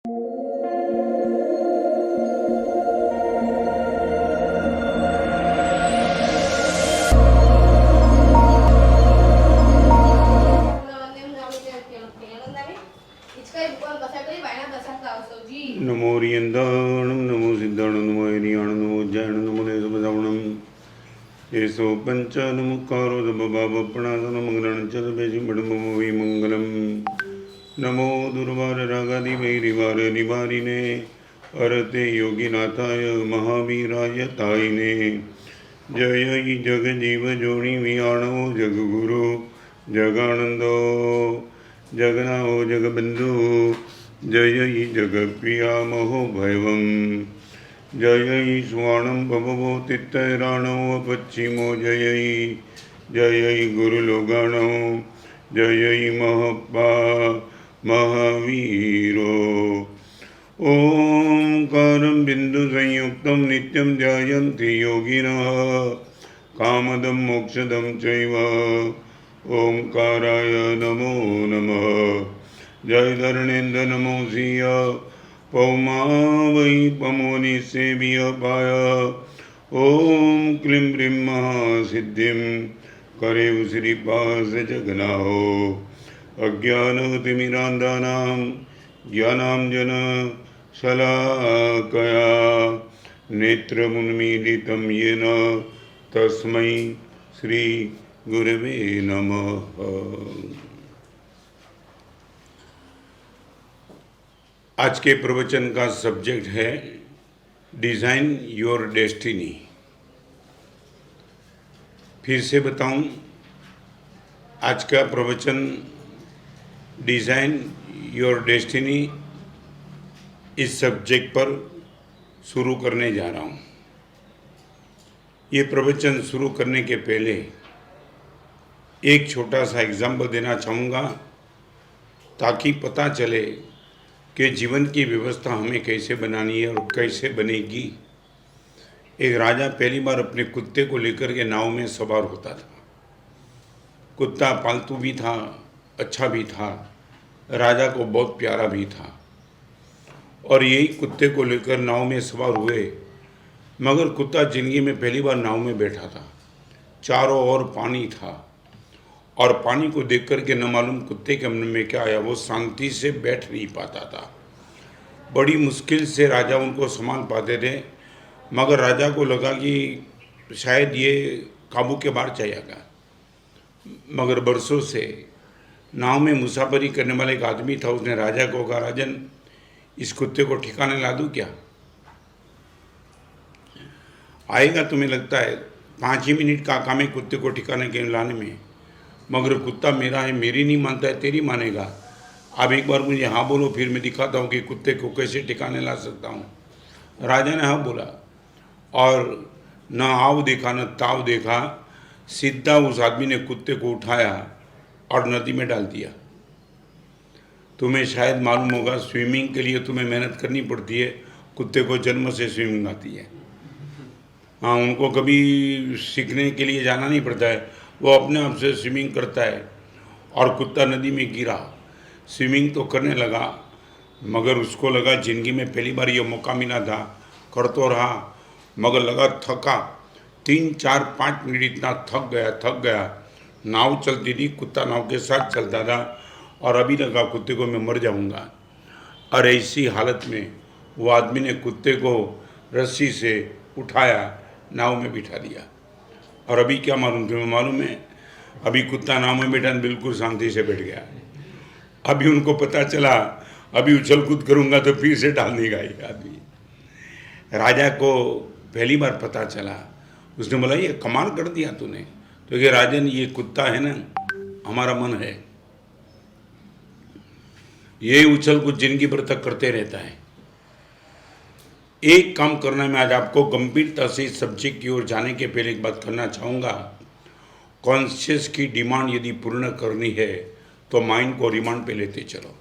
नमो रियंदाणम नमो सिद्धाणम नमो हरियाणम नमो जैन नमो देवदावणम येसो पंचानमुखारो दबबाबपणादनमग्रणं च बेजिमडमो विमंगलम नमो दुर्वार रागादि वैरिवार निवारिणे अरते योगिनाथाय महावीराय तायिने जय जगजीव जोनि वियाणो जगगुरु जगानंदो जगनाओ जगबंधु जय जगप्रिया महो भैवम जय स्वाणं भवो तित्तराणो पश्चिमो जय गुरुलोगाणो जय महप्पा महावीरो ओंकारं बिंदु संयुक्तं नित्यं ध्यायन्ति योगिनः कामदं मोक्षदं चैव ओंकाराय नमो नमः जय धरणेन्द्र नमो सिय पौमा वै पमोनि सेविय पाय ओम क्लीं ब्रीं महासिद्धिं करे श्रीपास जगनाहो अज्ञानतिमिरान्धानां ज्ञानाञ्जन शलाकया नेत्रमुन्मीलितं येन तस्मै श्री गुरवे नमः। आज के प्रवचन का सब्जेक्ट है डिज़ाइन योर डेस्टिनी। फिर से बताऊं, आज का प्रवचन डिज़ाइन योर डेस्टिनी इस सब्जेक्ट पर शुरू करने जा रहा हूं। ये प्रवचन शुरू करने के पहले एक छोटा सा एग्जाम्पल देना चाहूँगा ताकि पता चले कि जीवन की व्यवस्था हमें कैसे बनानी है और कैसे बनेगी। एक राजा पहली बार अपने कुत्ते को लेकर के नाव में सवार होता था। कुत्ता पालतू भी था, अच्छा भी था, राजा को बहुत प्यारा भी था और यही कुत्ते को लेकर नाव में सवार हुए। मगर कुत्ता जिंदगी में पहली बार नाव में बैठा था। चारों ओर पानी था और पानी को देख कर के न मालूम कुत्ते के मन में क्या आया, वो शांति से बैठ नहीं पाता था। बड़ी मुश्किल से राजा उनको संभाल पाते थे, मगर राजा को लगा कि शायद ये काबू के बाहर जाएगा। मगर बरसों से नाव में मुसाफरी करने वाला एक आदमी था। उसने राजा को कहा, राजन इस कुत्ते को ठिकाने ला दूँ क्या? आएगा तुम्हें लगता है 5 ही मिनट का काम है कुत्ते को ठिकाने के लाने में, मगर कुत्ता मेरा है, मेरी नहीं मानता है, तेरी मानेगा। अब एक बार मुझे हाँ बोलो, फिर मैं दिखाता हूँ कि कुत्ते को कैसे ठिकाने ला सकता हूँ। राजा ने हाँ बोला और न आव देखा न ताव देखा, सीधा उस आदमी ने कुत्ते को उठाया और नदी में डाल दिया। तुम्हें शायद मालूम होगा, स्विमिंग के लिए तुम्हें मेहनत करनी पड़ती है, कुत्ते को जन्म से स्विमिंग आती है। हाँ, उनको कभी सीखने के लिए जाना नहीं पड़ता है, वो अपने आप से स्विमिंग करता है। और कुत्ता नदी में गिरा, स्विमिंग तो करने लगा, मगर उसको लगा ज़िंदगी में पहली बार ये मौका मिला था, कर तो रहा, मगर लगा थका। 3, 4, 5 मिनट इतना थक गया। नाव चलती थी, कुत्ता नाव के साथ चलता था और अभी लगा कुत्ते को मैं मर जाऊंगा। और ऐसी हालत में वो आदमी ने कुत्ते को रस्सी से उठाया, नाव में बिठा दिया। और अभी क्या मालूम तुम्हें मालूम है, अभी कुत्ता नाव में बैठा बिल्कुल शांति से बैठ गया। अभी उनको पता चला अभी उछल कूद करूंगा तो फिर से डाल देगा ये आदमी। राजा को पहली बार पता चला, उसने बोला ये कमाल कर दिया तूने। तो ये राजन, ये कुत्ता है ना, हमारा मन है, ये उछल कूद जिंदगी भर तक करते रहता है। एक काम करना, मैं आज आपको गंभीरता से इस सब्जेक्ट की ओर जाने के पहले एक बात करना चाहूँगा। कॉन्शियस की डिमांड यदि पूर्ण करनी है तो माइंड को रिमांड पे लेते चलो।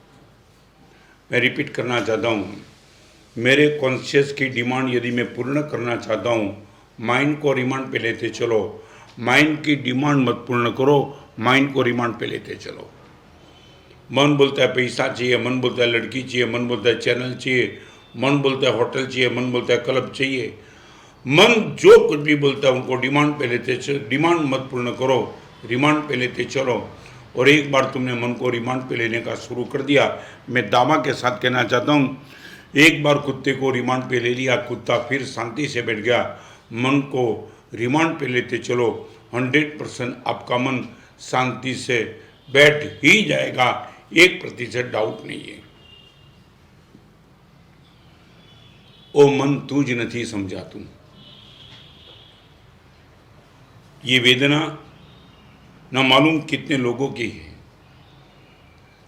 मैं रिपीट करना चाहता हूँ, मेरे कॉन्शियस की डिमांड यदि मैं पूर्ण करना चाहता हूँ, माइंड को रिमांड पे लेते चलो। माइंड की डिमांड मत पूर्ण करो, माइंड को रिमांड पे लेते चलो। मन बोलता है पैसा चाहिए, मन बोलता है लड़की चाहिए, मन बोलता है चैनल चाहिए, मन बोलता है होटल चाहिए, मन बोलता है क्लब चाहिए। मन जो कुछ भी बोलता है उनको डिमांड पे लेते, डिमांड मत पूर्ण करो, रिमांड पे लेते चलो। और एक बार तुमने मन को रिमांड पे लेने का शुरू कर दिया, मैं दावा के साथ कहना चाहता हूँ, एक बार कुत्ते को रिमांड पे ले लिया, कुत्ता फिर शांति से बैठ गया। मन को रिमांड पे लेते चलो, 100% आपका मन शांति से बैठ ही जाएगा, 1% डाउट नहीं है। ओ मन तू ज नहीं समझा तू, ये वेदना न मालूम कितने लोगों की है।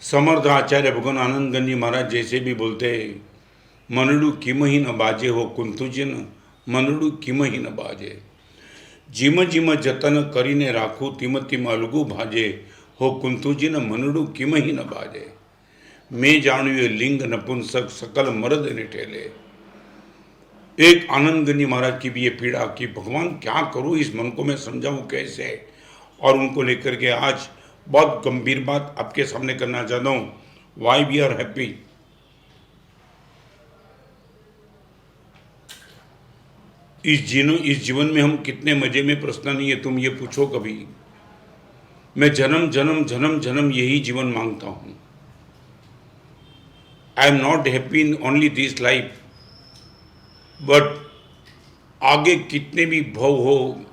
समर्थ आचार्य भगवान आनंद गंज जी महाराज जैसे भी बोलते हैं, मनडू किम ही न बाजे हो कुंतुजिन, मनडू किम ही न बाजे, जिम जिम जतन करीने राखू तिम तिम अलगू भाजे, हो कुंतुजिन मनडू किम ही न बाजे। मैं जानू ये लिंग नपुंसक सकल मर्द ने ठेले। एक आनंद गंज महाराज की भी ये पीड़ा कि भगवान क्या करूँ, इस मन को मैं समझाऊँ कैसे। और उनको लेकर के आज बहुत गंभीर बात आपके सामने करना चाहता हूँ, वाई वी आर हैप्पी। इस जीवन में हम कितने मजे में, प्रश्न नहीं है, तुम ये पूछो कभी। मैं जन्म जन्म जन्म जन्म यही जीवन मांगता हूँ। I am not happy in only this life, but आगे कितने भी भव हो,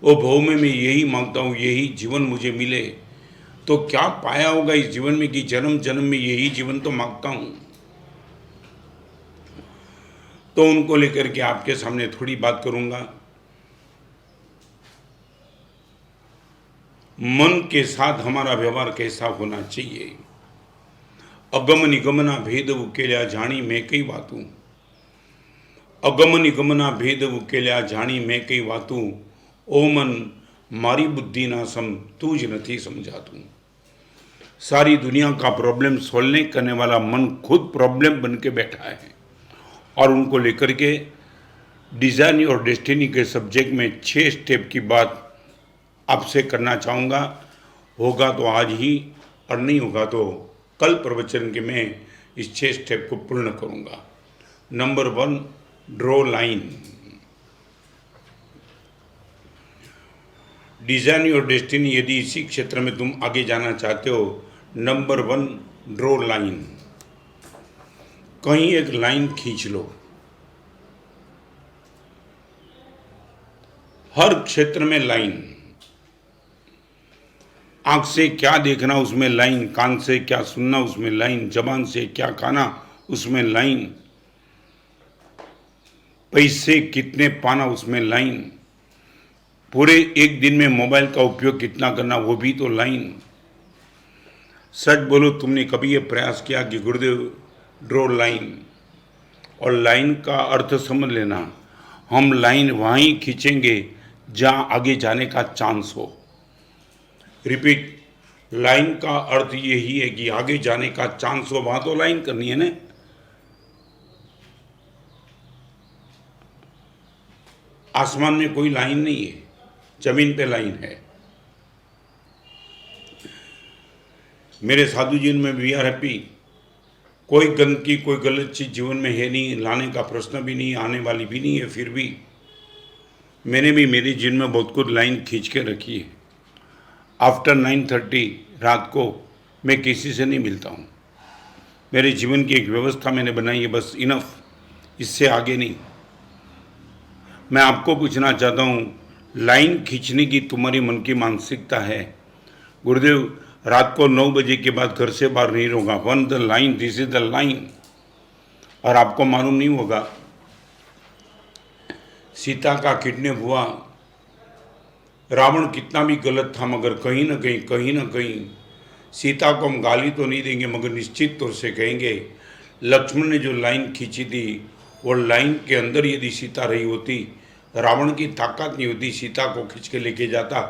वो भव में मैं यही मांगता हूँ, यही जीवन मुझे मिले। तो क्या पाया होगा इस जीवन में कि जन्म जन्म में यही जीवन तो मांगता हूँ। तो उनको लेकर के आपके सामने थोड़ी बात करूंगा। मन के साथ हमारा व्यवहार कैसा होना चाहिए। अगम निगमना भेद उकेल्या जानी मैं कई बातूं, अगम निगमना भेद उकेल्या जानी मैं कई बातूं, ओ मन मारी बुद्धि ना सम तू ज नहीं समझा तू। सारी दुनिया का प्रॉब्लम सोल्व करने वाला मन खुद प्रॉब्लम बन के बैठा है। और उनको लेकर के डिज़ाइन और डेस्टिनी के सब्जेक्ट में 6 स्टेप की बात आपसे करना चाहूँगा। होगा तो आज ही, और नहीं होगा तो कल प्रवचन के मैं इस 6 स्टेप को पूर्ण करूँगा। Number 1, draw line. डिज़ाइन और डेस्टिनी, यदि इसी क्षेत्र में तुम आगे जाना चाहते हो, नंबर 1 ड्रॉ लाइन। कहीं एक लाइन खींच लो। हर क्षेत्र में लाइन। आंख से क्या देखना उसमें लाइन, कान से क्या सुनना उसमें लाइन, जबान से क्या खाना उसमें लाइन, पैसे कितने पाना उसमें लाइन, पूरे एक दिन में मोबाइल का उपयोग कितना करना वो भी तो लाइन। सच बोलो, तुमने कभी ये प्रयास किया कि गुरुदेव ड्रॉ लाइन, और लाइन का अर्थ समझ लेना, हम लाइन वहीं खींचेंगे जहां आगे जाने का चांस हो। रिपीट, लाइन का अर्थ यही है कि आगे जाने का चांस हो, वहां तो लाइन करनी है ना। आसमान में कोई लाइन नहीं है, जमीन पे लाइन है। मेरे साधु जीवन में वी आर हैप्पी। कोई गंदगी, कोई गलत चीज़ जीवन में है नहीं, लाने का प्रश्न भी नहीं, आने वाली भी नहीं है। फिर भी मैंने भी मेरे जीवन में बहुत कुछ लाइन खींच के रखी है। आफ्टर 9:30 रात को मैं किसी से नहीं मिलता हूँ। मेरे जीवन की एक व्यवस्था मैंने बनाई है, बस इनफ, इससे आगे नहीं। मैं आपको पूछना चाहता हूँ, लाइन खींचने की तुम्हारी मन की मानसिकता है, गुरुदेव रात को 9 बजे के बाद घर से बाहर नहीं रहूँगा, one the line, this is the line. और आपको मालूम नहीं होगा, सीता का किडनैप हुआ, रावण कितना भी गलत था, मगर कहीं ना कहीं सीता को हम गाली तो नहीं देंगे, मगर निश्चित तौर से कहेंगे लक्ष्मण ने जो लाइन खींची थी, वो लाइन के अंदर यदि सीता रही होती, रावण की ताकत नहीं होती सीता को खींच के लेके जाता।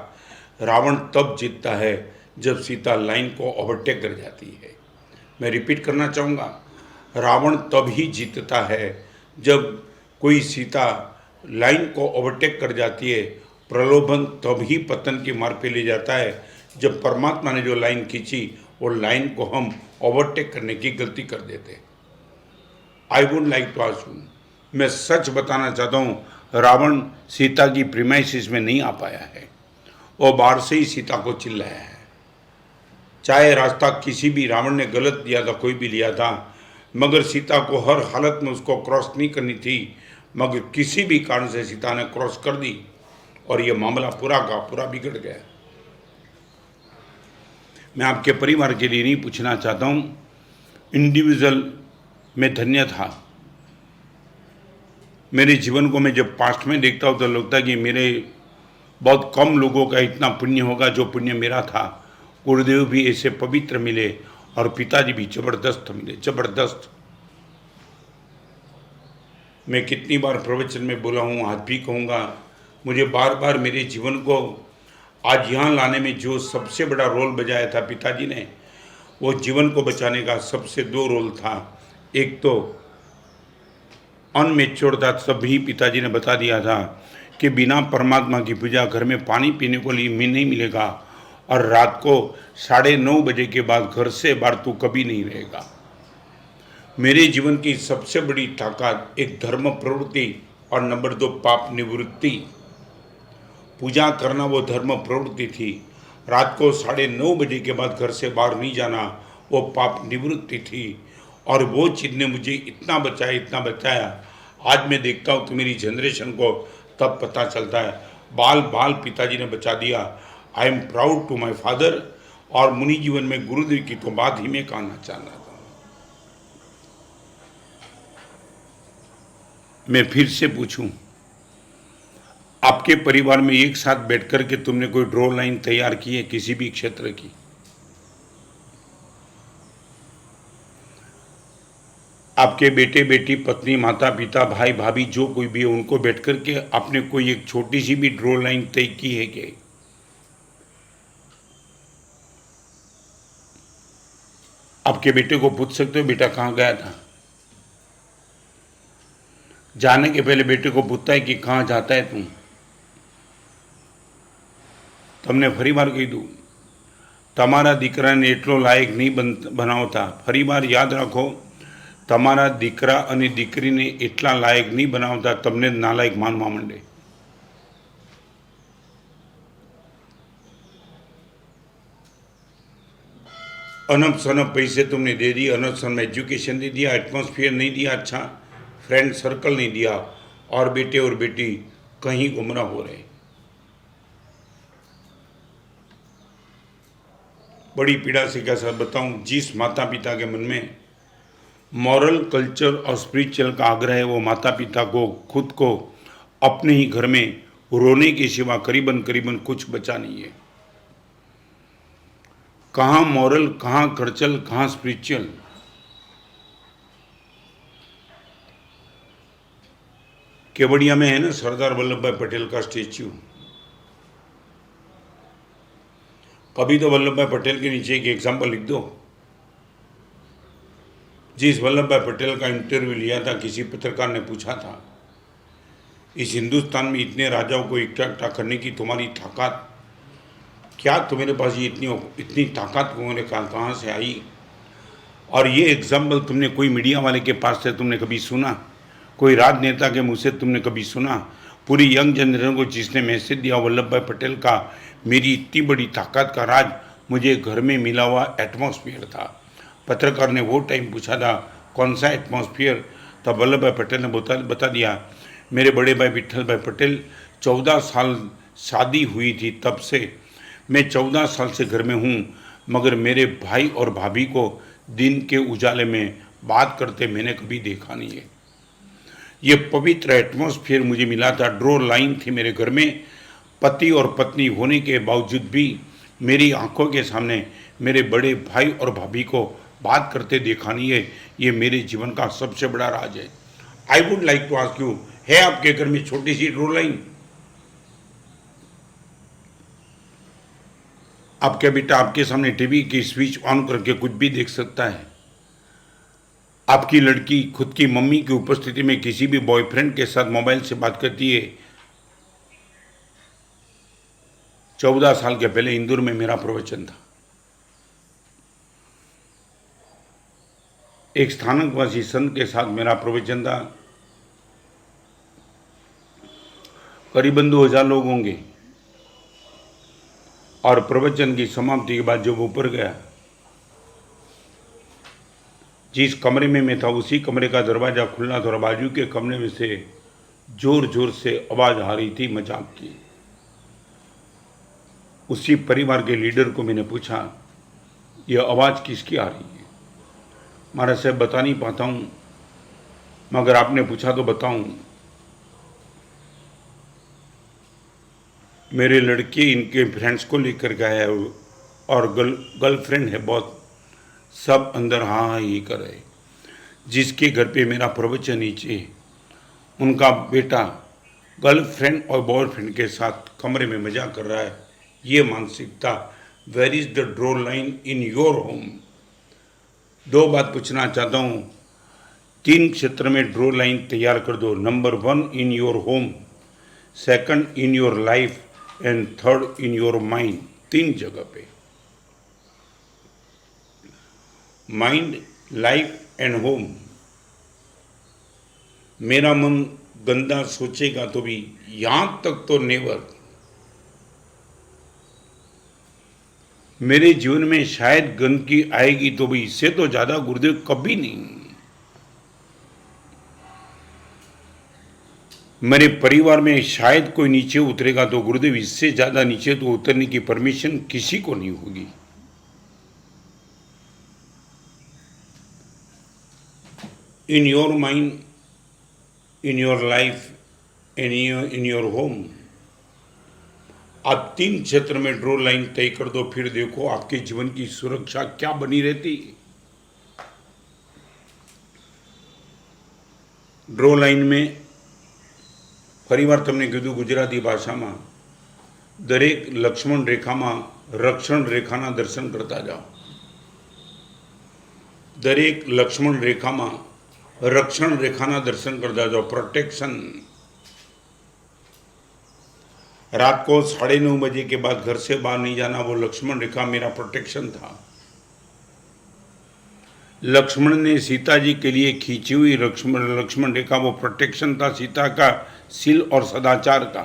रावण तब जीतता है जब सीता लाइन को ओवरटेक कर जाती है। मैं रिपीट करना चाहूँगा, रावण तब ही जीतता है जब कोई सीता लाइन को ओवरटेक कर जाती है। प्रलोभन तब ही पतन के मार्ग पे ले जाता है जब परमात्मा ने जो लाइन खींची और लाइन को हम ओवरटेक करने की गलती कर देते। I would like to ask you, मैं सच बताना चाहता हूँ, रावण सीता की प्रीमाइसिस में नहीं आ पाया है, वो बाहर से ही सीता को चिल्लाया है। चाहे रास्ता किसी भी रावण ने गलत दिया था, कोई भी लिया था, मगर सीता को हर हालत में उसको क्रॉस नहीं करनी थी, मगर किसी भी कारण से सीता ने क्रॉस कर दी और ये मामला पूरा का पूरा बिगड़ गया। मैं आपके परिवार के लिए नहीं पूछना चाहता हूँ, इंडिविजुअल में धन्य था। मेरे जीवन को मैं जब पास्ट में देखता हूँ तो लगता है कि मेरे बहुत कम लोगों का इतना पुण्य होगा जो पुण्य मेरा था। गुरुदेव भी ऐसे पवित्र मिले और पिताजी भी जबरदस्त मिले, जबरदस्त। मैं कितनी बार प्रवचन में बोला हूँ, आज भी कहूँगा, मुझे बार बार मेरे जीवन को आज यहाँ लाने में जो सबसे बड़ा रोल बजाया था पिताजी ने, वो जीवन को बचाने का सबसे दो रोल था। एक तो अनमेच्योर था, तभी पिताजी ने बता दिया था कि बिना परमात्मा की पूजा घर में पानी पीने को लिए नहीं मिलेगा, और रात को 9:30 बजे के बाद घर से बाहर तू कभी नहीं रहेगा। मेरे जीवन की सबसे बड़ी ताकत एक धर्म प्रवृत्ति और नंबर 2 पाप निवृत्ति। पूजा करना वो धर्म प्रवृत्ति थी, रात को 9:30 बजे के बाद घर से बाहर नहीं जाना वो पाप निवृत्ति थी। और वो चीज़ ने मुझे इतना बचाया, इतना बचाया। आज मैं देखता हूँ तो मेरी जनरेशन को तब पता चलता है, बाल बाल पिताजी ने बचा दिया। I am proud to my father. और मुनि जीवन में गुरुदेव की तो बात ही मैं कहना चाहता था। मैं फिर से पूछूं, आपके परिवार में एक साथ बैठकर के तुमने कोई ड्रॉ लाइन तैयार की है किसी भी क्षेत्र की? आपके बेटे बेटी, पत्नी, माता पिता, भाई भाभी, जो कोई भी है, उनको बैठकर के आपने कोई एक छोटी सी भी ड्रॉ लाइन तय की है क्या? आपके बेटे को पूछ सकते हो, बेटा कहाँ गया था? जाने के पहले बेटे को पूछता है कि कहाँ जाता है तू? તમને ફરીવાર કીધું, તમારા દીકરાને એટલો લાયક નહીં બનાવતા। ફરીવાર યાદ રાખો, તમારા દીકરા અને દીકરીને એટલા લાયક નહીં બનાવતા, તમને નાલાયક માનવા માંડે। अनब सनब पैसे तुमने दे दिए, अनब सनब एजुकेशन दे दिया, एटमॉस्फेयर नहीं दिया, अच्छा फ्रेंड सर्कल नहीं दिया, और बेटे और बेटी कहीं गुमराह हो रहे। बड़ी पीड़ा से कैसा बताऊं, जिस माता पिता के मन में मॉरल, कल्चर और स्पिरिचुअल का आग्रह है, वो माता पिता को खुद को अपने ही घर में रोने के सिवा करीबन करीबन कुछ बचा नहीं है। कहाँ मॉरल, कहाँ कल्चर, कहाँ स्पिरिचुअल। केवड़िया में है ना सरदार वल्लभ भाई पटेल का स्टेच्यू। कभी तो वल्लभ भाई पटेल के नीचे एक एग्जाम्पल लिख दो। जिस वल्लभ भाई पटेल का इंटरव्यू लिया था, किसी पत्रकार ने पूछा था, इस हिंदुस्तान में इतने राजाओं को इकट्ठा करने की तुम्हारी ताकत क्या, तुम्हारे पास ये इतनी ताकत तुम्हारे कहाँ से आई? और ये एग्जाम्पल तुमने कोई मीडिया वाले के पास से तुमने कभी सुना? कोई राजनेता के मुँह से तुमने कभी सुना? पूरी यंग जनरेशन को जिसने मैसेज दिया वल्लभ भाई पटेल का, मेरी इतनी बड़ी ताकत का राज मुझे घर में मिला हुआ एटमॉस्फेयर था। पत्रकार ने वो टाइम पूछा था कौन सा एटमॉस्फेयर, तब वल्लभ भाई पटेल ने बता दिया, मेरे बड़े भाई विट्ठल भाई पटेल 14 साल शादी हुई थी, तब से मैं 14 साल से घर में हूँ, मगर मेरे भाई और भाभी को दिन के उजाले में बात करते मैंने कभी देखा नहीं है। ये पवित्र एटमॉस्फेयर मुझे मिला था, ड्रॉ लाइन थी मेरे घर में। पति और पत्नी होने के बावजूद भी मेरी आंखों के सामने मेरे बड़े भाई और भाभी को बात करते देखा नहीं है। ये मेरे जीवन का सबसे बड़ा राज है। I would like to ask you, है आपके घर में छोटी सी ड्रॉ लाइन? आपका बेटा आपके सामने टीवी की स्विच ऑन करके कुछ भी देख सकता है। आपकी लड़की खुद की मम्मी की उपस्थिति में किसी भी बॉयफ्रेंड के साथ मोबाइल से बात करती है। 14 साल के पहले इंदौर में मेरा प्रवचन था। एक स्थानकवासी संत के साथ मेरा प्रवचन था। करीबन 2000 लोग होंगे। और प्रवचन की समाप्ति के बाद जब ऊपर गया, जिस कमरे में मैं था उसी कमरे का दरवाजा खुलना था और बाजू के कमरे में से जोर जोर से आवाज आ रही थी मजाक की। उसी परिवार के लीडर को मैंने पूछा, यह आवाज किसकी आ रही है? महाराज साहब बता नहीं पाता हूं, मगर आपने पूछा तो बताऊं। मेरे लड़के इनके फ्रेंड्स को लेकर गया है और गर्लफ्रेंड है बहुत, सब अंदर हाँ हाँ ही कर रहे। जिसके घर पे मेरा प्रवचन नीचे, उनका बेटा गर्लफ्रेंड और बॉयफ्रेंड के साथ कमरे में मजाक कर रहा है। ये मानसिकता, where is the draw line in your home? दो बात पूछना चाहता हूँ। 3 क्षेत्र में ड्रॉ लाइन तैयार कर दो। Number 1 in your home, second in your life and third in your mind. 3 जगह पे, माइंड, लाइफ एंड होम। मेरा मन गंदा सोचेगा तो भी यहां तक तो नेवर। मेरे जीवन में शायद गंदगी आएगी तो भी इससे तो ज्यादा गुरुदेव कभी नहीं। मेरे परिवार में शायद कोई नीचे उतरेगा तो गुरुदेव इससे ज्यादा नीचे तो उतरने की परमिशन किसी को नहीं होगी। In your mind, in your life and in your home, आप 3 क्षेत्र में ड्रॉ लाइन तय कर दो, फिर देखो आपके जीवन की सुरक्षा क्या बनी रहती। ड्रॉ लाइन में फरीवार तमने कीधुं गुजराती भाषा में, दरेक लक्ष्मण रेखा में रक्षण रेखाना दर्शन करता जाओ। दरेक लक्ष्मण रेखा में रक्षण रेखाना दर्शन करता जाओ। प्रोटेक्शन। रात को 9:30 बजे के बाद घर से बाहर नहीं जाना, वो लक्ष्मण रेखा मेरा प्रोटेक्शन था। लक्ष्मण ने सीता जी के लिए खींची हुई लक्ष्मण रेखा वो प्रोटेक्शन था सीता का शील और सदाचार का।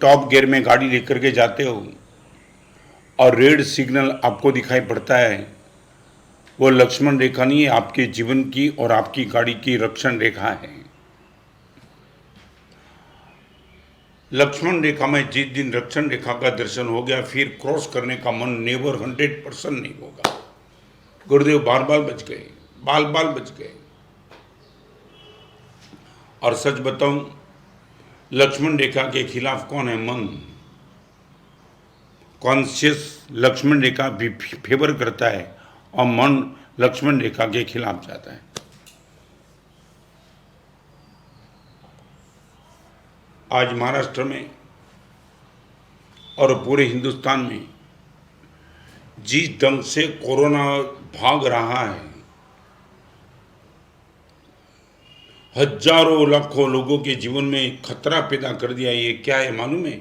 टॉप गियर में गाड़ी लेकर के जाते हो और रेड सिग्नल आपको दिखाई पड़ता है, वो लक्ष्मण रेखा नहीं है, आपके जीवन की और आपकी गाड़ी की रक्षण रेखा है। लक्ष्मण रेखा में जिस दिन रक्षण रेखा का दर्शन हो गया, फिर क्रॉस करने का मन नेवर 100% नहीं होगा। गुरुदेव बाल बाल बच गए, बाल बाल बच गए। और सच बताऊं, लक्ष्मण रेखा के खिलाफ कौन है? मन। कॉन्शियस लक्ष्मण रेखा भी फेवर करता है और मन लक्ष्मण रेखा के खिलाफ जाता है। आज महाराष्ट्र में और पूरे हिंदुस्तान में जिस ढंग से कोरोना भाग रहा है, हजारों लाखों लोगों के जीवन में खतरा पैदा कर दिया। ये क्या है मालूम है?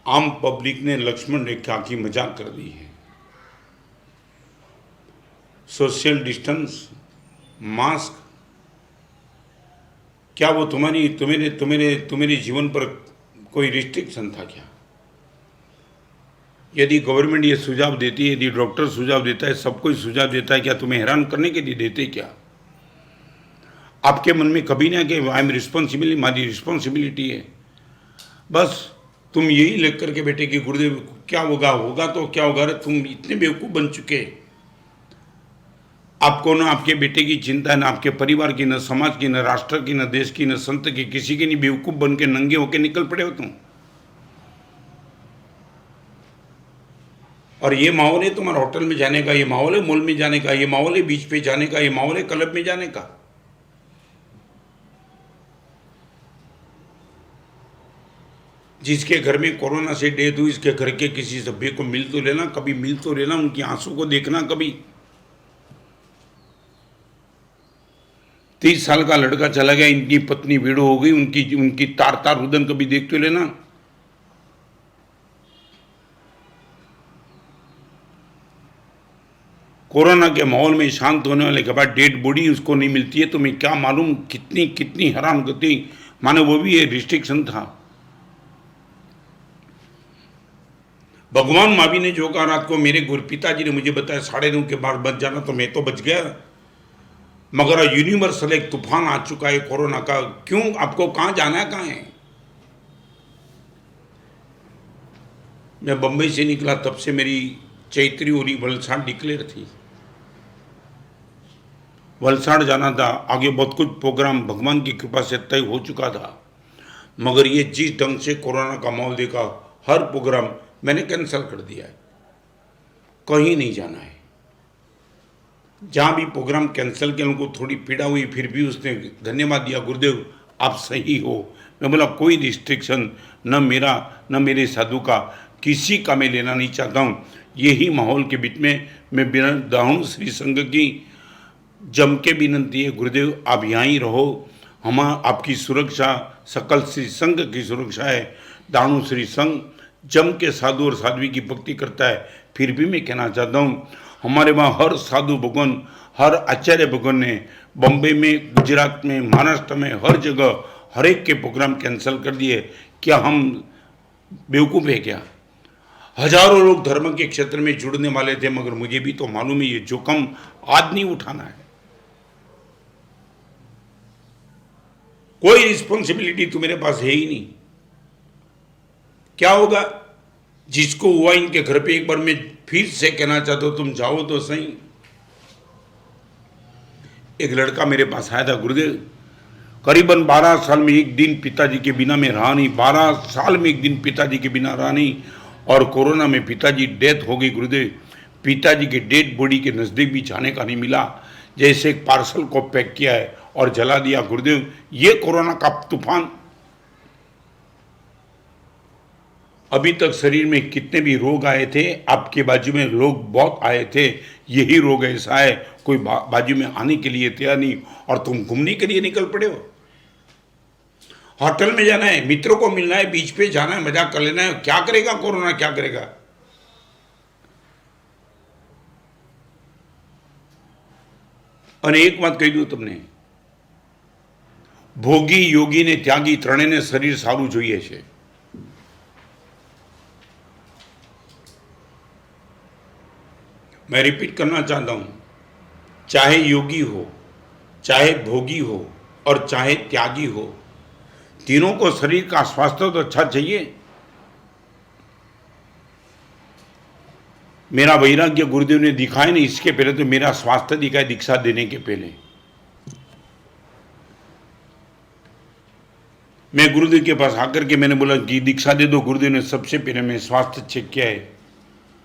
आम पब्लिक ने लक्ष्मण रेखा की मजाक कर दी है। सोशल डिस्टेंस, मास्क, क्या वो तुम्हारे जीवन पर कोई रिस्ट्रिक्शन था क्या? यदि गवर्नमेंट ये सुझाव देती है, यदि डॉक्टर सुझाव देता है, सब कोई सुझाव देता है, क्या तुम्हें हैरान करने के लिए देते क्या? आपके मन में कभी ना कि आई एम रिस्पॉन्सिबल, हमारी रिस्पॉन्सिबिलिटी है। बस तुम यही लिख करके बैठे कि गुरुदेव क्या होगा, होगा तो क्या होगा। अरे तुम इतने बेवकूफ़ बन चुके, आपको ना आपके बेटे की चिंता, ना आपके परिवार की, न समाज की, न राष्ट्र की, न देश की, न संत की, किसी की नहीं। बेवकूफ़ बन के नंगे होके निकल पड़े हो तुम। और ये माहौल है तुम्हारा होटल में जाने का, ये माहौल है मॉल में जाने का, ये माहौल है बीच पे जाने का, ये माहौल है क्लब में जाने का। जिसके घर में कोरोना से डेथ हुई, इसके घर के किसी सभ्य को मिल तो लेना, कभी मिल तो लेना, उनकी आंसू को देखना कभी। 30 साल का लड़का चला गया, इनकी पत्नी वीडो हो गई, उनकी तार तार रुदन कभी देख तो लेना। कोरोना के माहौल में शांत होने वाले के बाद डेड बॉडी उसको नहीं मिलती है, तो मैं क्या मालूम कितनी कितनी हैरानगति, माने वो भी ये रिस्ट्रिक्शन था। भगवान मावी ने जो कहा रात को, मेरे गुरु पिताजी ने मुझे बताया 9:30 के बाद बच जाना, तो मैं तो बच गया, मगर यूनिवर्सल एक तूफान आ चुका है कोरोना का। क्यों, आपको कहां जाना है, कहां है? मैं बंबई से निकला तब से मेरी चैत्री और वलसाड़ डिक्लेयर थी, वलसाड़ जाना था, आगे बहुत कुछ प्रोग्राम भगवान की कृपा से तय हो चुका था, मगर ये जिस ढंग से कोरोना का माहौल देखा, हर प्रोग्राम मैंने कैंसिल कर दिया है, कहीं नहीं जाना है। जहाँ भी प्रोग्राम कैंसिल किया उनको थोड़ी पीड़ा हुई, फिर भी उसने धन्यवाद दिया, गुरुदेव आप सही हो। मैं बोला कोई रिस्ट्रिक्शन न मेरा न मेरे साधु का, किसी का मैं लेना नहीं चाहता हूँ। यही माहौल के बीच में मैं बिना दाहू श्री संघ की जम के विनंती है, गुरुदेव आप यहाँ ही रहो, हम आपकी सुरक्षा, सकल श्री संघ की सुरक्षा है। दाणु श्री संघ जम के साधु और साध्वी की भक्ति करता है। फिर भी मैं कहना चाहता हूँ, हमारे वहाँ हर साधु भगवान, हर आचार्य भगवान ने बम्बई में, गुजरात में, महाराष्ट्र में, हर जगह हर एक के प्रोग्राम कैंसिल कर दिए। क्या हम बेवकूफ़ है क्या? हजारों लोग धर्म के क्षेत्र में जुड़ने वाले थे, मगर मुझे भी तो मालूम है ये जोखम आज नहीं उठाना है। कोई रिस्पॉन्सिबिलिटी तो मेरे पास है ही नहीं। क्या होगा? जिसको हुआ इनके घर पे एक बार मैं फिर से कहना चाहता हूं, तुम जाओ तो सही। एक लड़का मेरे पास आया था, गुरुदेव करीबन 12 साल में एक दिन पिताजी के बिना मैं रहा नहीं, 12 साल में एक दिन पिताजी के बिना रहा नहीं, और कोरोना में पिताजी डेथ हो गई। गुरुदेव पिताजी के डेड बॉडी के नज़दीक भी जाने का नहीं मिला, जैसे एक पार्सल को पैक किया है और जला दिया। गुरुदेव ये कोरोना का तूफान, अभी तक शरीर में कितने भी रोग आए थे, आपके बाजू में लोग बहुत आए थे, यही रोग ऐसा है कोई बाजू में आने के लिए तैयार नहीं, और तुम घूमने के लिए निकल पड़े हो। होटल में जाना है, मित्रों को मिलना है, बीच पे जाना है, मजाक कर लेना है। क्या करेगा कोरोना, क्या करेगा? और एक बात कही दूं तुमने, भोगी योगी ने त्यागी ત્રણે ને શરીર સારું જોઈએ છે। मैं रिपीट करना चाहता हूं, चाहे योगी हो, चाहे भोगी हो और चाहे त्यागी हो, तीनों को शरीर का स्वास्थ्य तो अच्छा चाहिए। मेरा वैराग्य गुरुदेव ने दिखाया नहीं, इसके पहले तो मेरा स्वास्थ्य दिखाया दीक्षा देने के पहले। मैं गुरुदेव के पास आकर के मैंने बोला कि दीक्षा दे दो। गुरुदेव ने सबसे पहले मैं स्वास्थ्य चेक किया है,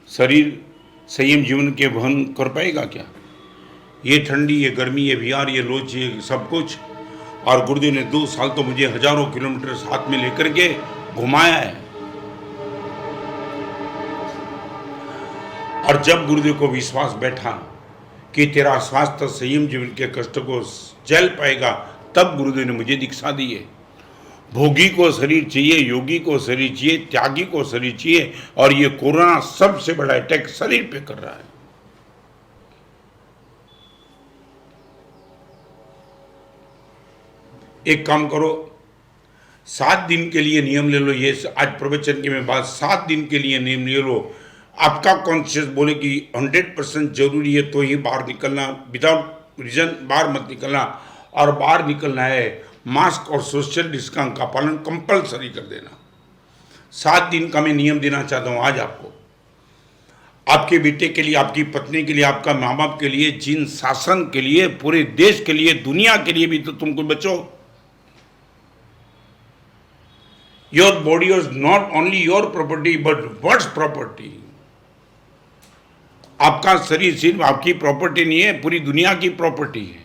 शरीर संयम जीवन के वहन कर पाएगा क्या? ये ठंडी, ये गर्मी, ये बिहार, ये लोच, ये सब कुछ। और गुरुदेव ने 2 साल तो मुझे हजारों किलोमीटर साथ में लेकर के घुमाया है। और जब गुरुदेव को विश्वास बैठा कि तेरा स्वास्थ्य संयम जीवन के कष्ट को झेल पाएगा, तब गुरुदेव ने मुझे दीक्षा दी है। भोगी को शरीर चाहिए, योगी को शरीर चाहिए, त्यागी को शरीर चाहिए, और ये कोरोना सबसे बड़ा अटैक शरीर पे कर रहा है। एक काम करो, 7 दिन के लिए नियम ले लो। ये आज प्रवचन की मैं बात, 7 दिन के लिए नियम ले लो। आपका कॉन्शियस बोले कि 100% जरूरी है तो ही बाहर निकलना, विदाउट रीजन बाहर मत निकलना। और बाहर निकलना है, मास्क और सोशल डिस्टेंस का पालन कंपलसरी कर देना। 7 दिन का मैं नियम देना चाहता हूँ आज आपको, आपके बेटे के लिए, आपकी पत्नी के लिए, आपका माँ बाप के लिए, जिन शासन के लिए, पूरे देश के लिए, दुनिया के लिए भी तो तुमको बचो। Your body is not only your property but world's property. आपका शरीर सिर्फ आपकी प्रॉपर्टी नहीं है, पूरी दुनिया की प्रॉपर्टी है।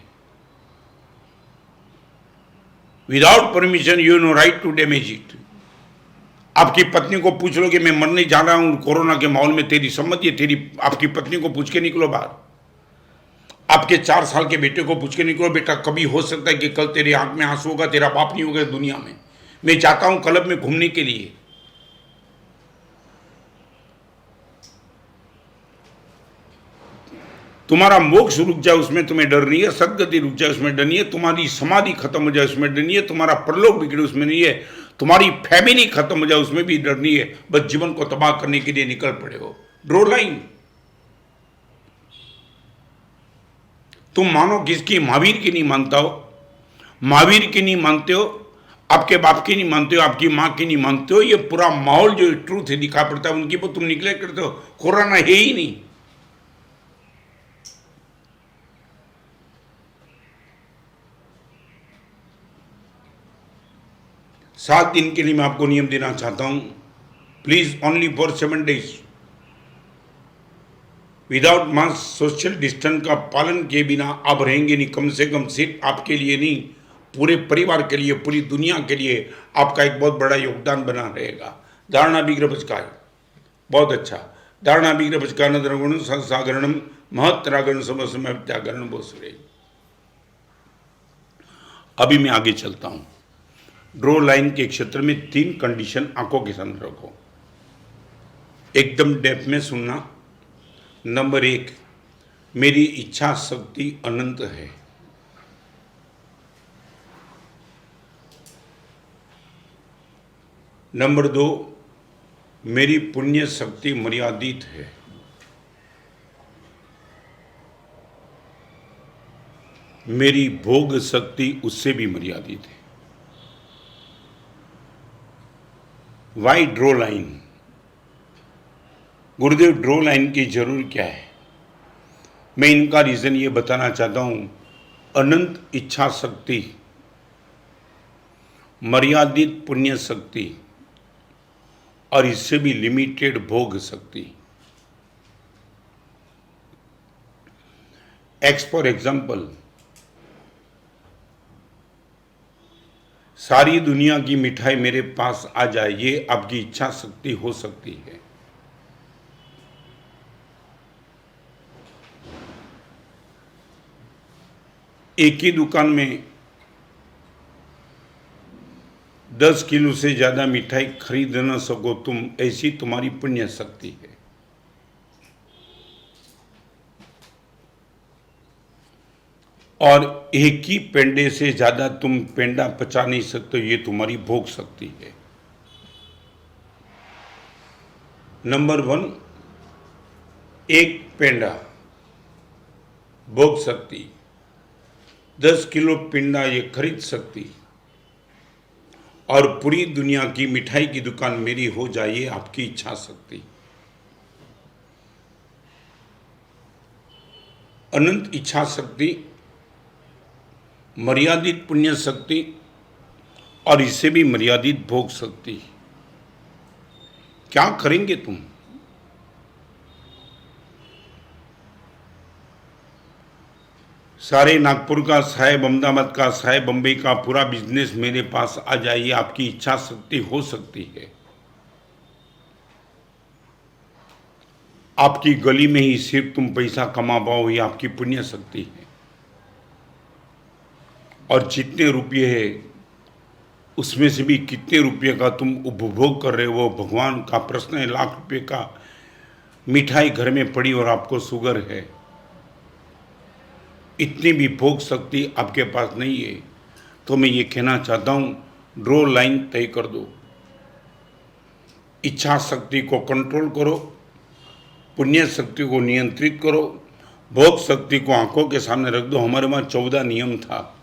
Without permission you no right to damage it. आपकी पत्नी को पूछ लो कि मैं मरने जा रहा हूं कोरोना के माहौल में, तेरी सम्मति है? तेरी आपकी पत्नी को पूछ के निकलो बाहर। आपके 4 साल के बेटे को पूछ के निकलो, बेटा कभी हो सकता है कि कल तेरी आंख में आंसू होगा, तेरा बाप नहीं होगा दुनिया में। मैं जाता हूं क्लब में घूमने के लिए, तुम्हारा मोक्ष रुक जाए उसमें तुम्हें डर नहीं है, सदगति रुक जाए उसमें डर नहीं है, तुम्हारी समाधि खत्म हो जाए उसमें डर नहीं है, तुम्हारा परलोक बिगड़े उसमें नहीं है, तुम्हारी फैमिली खत्म हो जाए उसमें भी डर नहीं है। बस जीवन को तबाह करने के लिए निकल पड़े हो। Draw line. तुम मानो किसकी? महावीर की नहीं मानता हो, महावीर की नहीं मानते हो, आपके बाप की नहीं मानते हो, आपकी माँ की नहीं मानते हो। ये पूरा माहौल जो ट्रूथ है दिखा पड़ता है उनकी पर तुम निकले करते हो। कोरोना है ही नहीं। सात दिन के लिए मैं आपको नियम देना चाहता हूं। Please only for 7 days without mask, social distance का पालन किए बिना आप रहेंगे नहीं। कम से कम सिर्फ आपके लिए नहीं, पूरे परिवार के लिए, पूरी दुनिया के लिए आपका एक बहुत बड़ा योगदान बना रहेगा। धारणा विग्रहपचकाय, बहुत अच्छा। धारणा विग्रहपचकाय द्रगुण संसागरणम महत्रागण समसमय त्यागरण बोसरे। अभी मैं आगे चलता हूं। ड्रॉ लाइन के क्षेत्र में 3 कंडीशन आंखों के सामने रखो, एकदम डेप्थ में सुनना। नंबर 1, मेरी इच्छा शक्ति अनंत है। नंबर 2, मेरी पुण्य शक्ति मर्यादित है। मेरी भोग शक्ति उससे भी मर्यादित है। Why draw line? गुरुदेव ड्रॉ लाइन की जरूर क्या है? मैं इनका रीजन ये बताना चाहता हूं। अनंत इच्छा शक्ति, मर्यादित पुण्य शक्ति और इससे भी लिमिटेड भोग शक्ति। फॉर एग्जाम्पल, सारी दुनिया की मिठाई मेरे पास आ जाए, ये आपकी इच्छा शक्ति हो सकती है। एक ही दुकान में 10 किलो से ज्यादा मिठाई खरीद न सको तुम, ऐसी तुम्हारी पुण्य शक्ति है। और एक ही पेंडे से ज्यादा तुम पेंडा पचा नहीं सकते, ये तुम्हारी भोग शक्ति है। नंबर 1, एक पेंडा भोग शक्ति, 10 किलो पिंडा ये खरीद सकती, और पूरी दुनिया की मिठाई की दुकान मेरी हो जाए, आपकी इच्छा शक्ति। अनंत इच्छा शक्ति, मर्यादित पुण्य शक्ति और इससे भी मर्यादित भोग शक्ति। क्या करेंगे तुम? सारे नागपुर का, साहेब अहमदाबाद का, साहेब बम्बई का पूरा बिजनेस मेरे पास आ जाइए, आपकी इच्छा शक्ति हो सकती है। आपकी गली में ही सिर्फ तुम पैसा कमा पाओ, ये आपकी पुण्य शक्ति है। और जितने रुपये है उसमें से भी कितने रुपये का तुम उपभोग कर रहे हो, भगवान का प्रश्न है। लाख रुपये का मिठाई घर में पड़ी और आपको शुगर है, इतनी भी भोग शक्ति आपके पास नहीं है। तो मैं ये कहना चाहता हूँ, ड्रॉ लाइन तय कर दो। इच्छा शक्ति को कंट्रोल करो, पुण्य शक्ति को नियंत्रित करो, भोग शक्ति को आंखों के सामने रख दो। हमारे वहाँ 14 नियम था।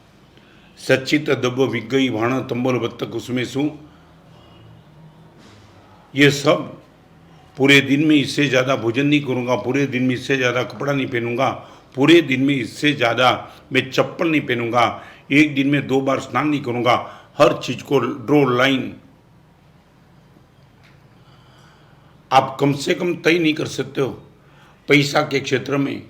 सच्चित दब विगई भाण तंबोल बत्तक उसमें सू, ये सब पूरे दिन में इससे ज़्यादा भोजन नहीं करूँगा, पूरे दिन में इससे ज़्यादा कपड़ा नहीं पहनूंगा, पूरे दिन में इससे ज़्यादा मैं चप्पल नहीं पहनूंगा, एक दिन में 2 बार स्नान नहीं करूँगा। हर चीज़ को ड्रॉ लाइन। आप कम से कम तय नहीं कर सकते हो पैसा के क्षेत्र में?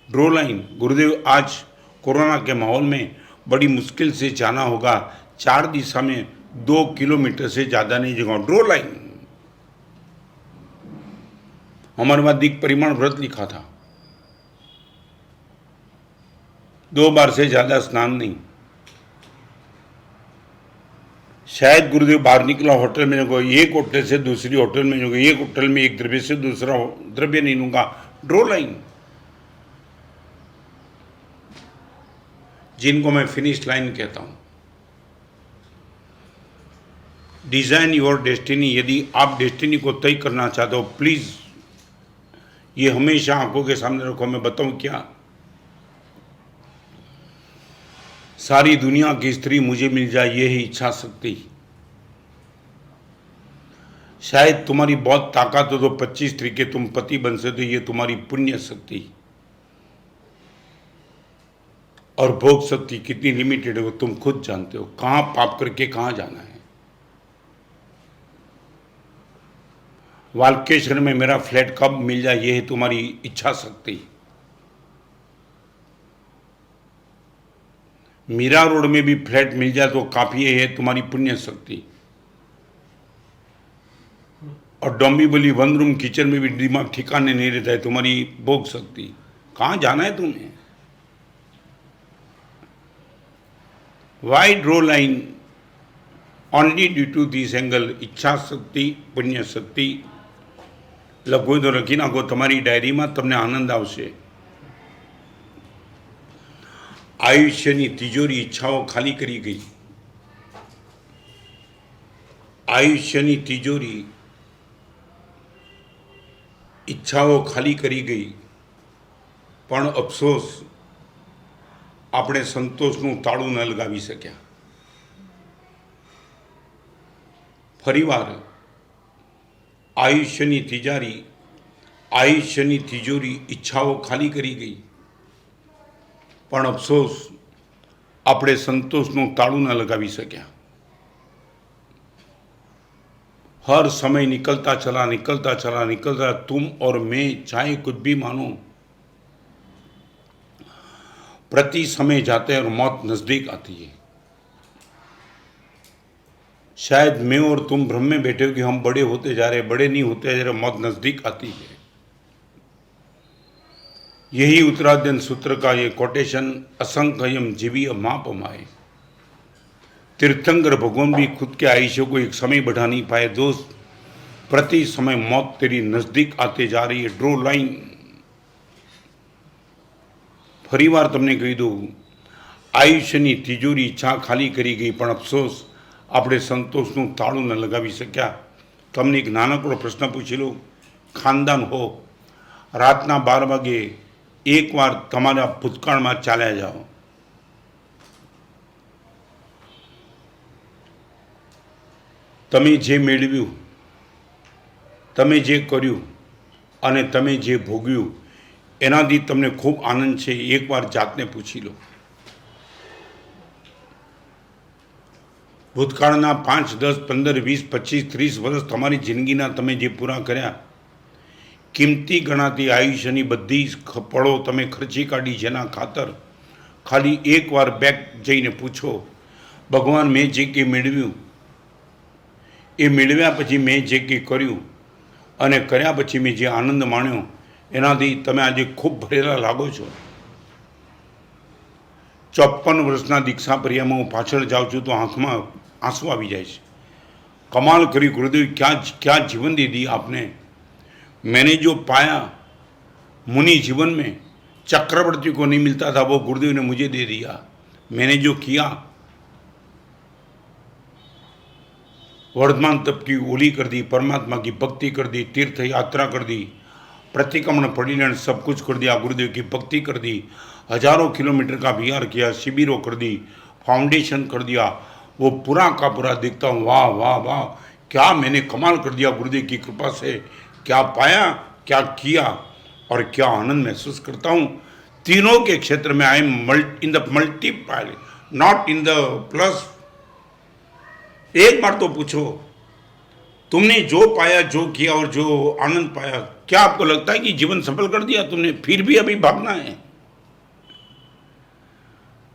Draw line. गुरुदेव आज कोरोना के माहौल में बड़ी मुश्किल से जाना होगा, 4 दिशा में 2 किलोमीटर से ज़्यादा नहीं जगह। Draw line. हमारे वहाँ दिक परिमाण व्रत लिखा था, 2 बार से ज़्यादा स्नान नहीं। शायद गुरुदेव बाहर निकला होटल में को, एक होटल से दूसरी होटल में जाऊँगा, एक होटल में एक द्रव्य से दूसरा द्रव्य नहीं लूँगा। Draw line. जिनको मैं फिनिश लाइन कहता हूँ। Design your destiny. यदि आप डेस्टिनी को तय करना चाहते हो, प्लीज़ ये हमेशा आंखों के सामने रखो। मैं बताऊँ क्या, सारी दुनिया की स्त्री मुझे मिल जाए, यही इच्छा शक्ति। शायद तुम्हारी बहुत ताकत हो तो 25 स्त्री के तुम पति बन सकते, ये तुम्हारी पुण्य शक्ति। और भोग शक्ति कितनी लिमिटेड है वो तुम खुद जानते हो। कहाँ पाप करके कहाँ जाना है। वाल्केश्वर में मेरा फ्लैट कब मिल जाए, ये है तुम्हारी इच्छा शक्ति। मीरा रोड में भी फ्लैट मिल जाए तो काफी है तुम्हारी पुण्य शक्ति। और डोंबिवली 1 रूम किचन में भी दिमाग ठिकाने नहीं रहता है, तुम्हारी भोग शक्ति। कहाँ जाना है तुम्हें। Why draw line only due to this angle. इच्छा शक्ति, पुण्य शक्ति लखो तो लखी नाखो તમારી ડાયરીમાં, તમને આનંદ આવશે। આયુષ્યની તિજોરી ઈચ્છાઓ ખાલી કરી ગઈ। આયુષ્યની તિજોરી ઈચ્છાઓ ખાલી કરી ગઈ, પણ અફસોસ આપણે સંતોષનું તાળું ન લગાવી શક્યા। ફરીવાર આયુષ્યની તિજોરી ઈચ્છાઓ ખાલી કરી ગઈ, પણ અફસોસ આપણે સંતોષનું તાળું ન લગાવી શક્યા। हर समय निकलता चला तुम और मैं चाहे कुछ भी मानो, प्रति समय जाते हैं और मौत नजदीक आती है। शायद मैं और तुम भ्रम में बैठे हो कि हम बड़े होते जा रहे, बड़े नहीं होते जा रहे, मौत नजदीक आती है। यही उत्तराध्ययन सूत्र का ये कोटेशन, असंख्यम जीवीय माप माए। तीर्थंकर भगवान भी खुद के आयुष्य को एक समय बढ़ा नहीं पाए। दोस्त, प्रति समय मौत तेरी नजदीक आते जा रही है। Draw line. फरीवार तमने कही दो, आयुष्यनी तिजोरी इच्छा खाली करी गई, पण अफसोस આપણે સંતોષનું તાળું ન લગાવી શક્યા। તમને એક નાનકડો પ્રશ્ન પૂછી લો। ખાનદાન હો, રાતના 12 વાગે એકવાર તમારા ભૂતકાળમાં ચાલ્યા જાઓ। તમે જે મેળવ્યું, તમે જે કર્યું અને તમે જે ભોગવ્યું, એનાથી તમને ખૂબ આનંદ છે, એકવાર જાતને પૂછી લો। ભૂતકાળના 5, 10, 15, 20, 25, 30 વર્ષ તમારી જિંદગીના તમે જે પૂરા કર્યા, કિંમતી ગણાતી આયુષ્યની બધી પળો તમે ખર્ચી કાઢી, જેના ખાતર ખાલી એકવાર બેક જઈને પૂછો, ભગવાન મેં જે કંઈ મેળવ્યું, એ મેળવ્યા પછી મેં જે કંઈ કર્યું અને કર્યા પછી મેં જે આનંદ માણ્યો, એનાથી તમે આજે ખૂબ ભરેલા લાગો છો। 54 વર્ષના દીક્ષા પર્યામાં હું પાછળ જાઉં છું તો આંખમાં आंसू आ जाए। कमाल करी गुरुदेव, क्या क्या जीवन दे दी आपने। मैंने जो पाया मुनि जीवन में, चक्रवर्ती को नहीं मिलता था, वो गुरुदेव ने मुझे दे दिया। मैंने जो किया, वर्धमान तप की ओली कर दी, परमात्मा की भक्ति कर दी, तीर्थ यात्रा कर दी, प्रतिक्रमण परिणन सब कुछ कर दिया, गुरुदेव की भक्ति कर दी, हजारों किलोमीटर का विहार किया, शिविरों कर दी, फाउंडेशन कर दिया। वो पूरा का पूरा देखता हूँ, वाह वाह वाह, क्या मैंने कमाल कर दिया गुरुदेव की कृपा से। क्या पाया, क्या किया और क्या आनंद महसूस करता हूँ। तीनों के क्षेत्र में I am in the multiply, not in the plus. एक बार तो पूछो, तुमने जो पाया, जो किया और जो आनंद पाया, क्या आपको लगता है कि जीवन सफल कर दिया तुमने? फिर भी अभी भागना है।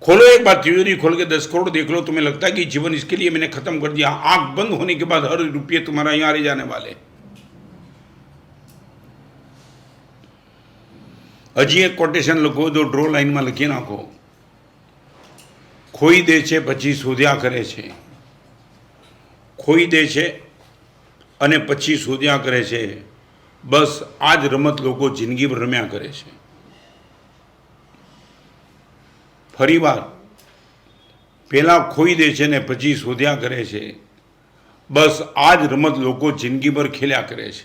खोलो एक बार तिजोरी खोल के 10 करोड़ देख लो, तुम्हें लगता है कि जीवन इसके लिए मैंने खत्म कर दिया। आंख बंद होने के बाद हर रुपये तुम्हारा यहाँ रह जाने वाले। हजी एक कोटेशन लखो तो ड्रो लाइन में लखी नाखो। खोई दे छे પછી શોધ્યા કરે છે, खोई दे छे અને પછી શોધ્યા કરે છે। બસ આ જ રમત લોકો જિંદગીભર રમ્યા કરે છે। ફરીવાર પહેલાં ખોઈ દે છે ને પછી શોધ્યા કરે છે. બસ આ જ રમત લોકો જિંદગીભર ખેલ્યા કરે છે.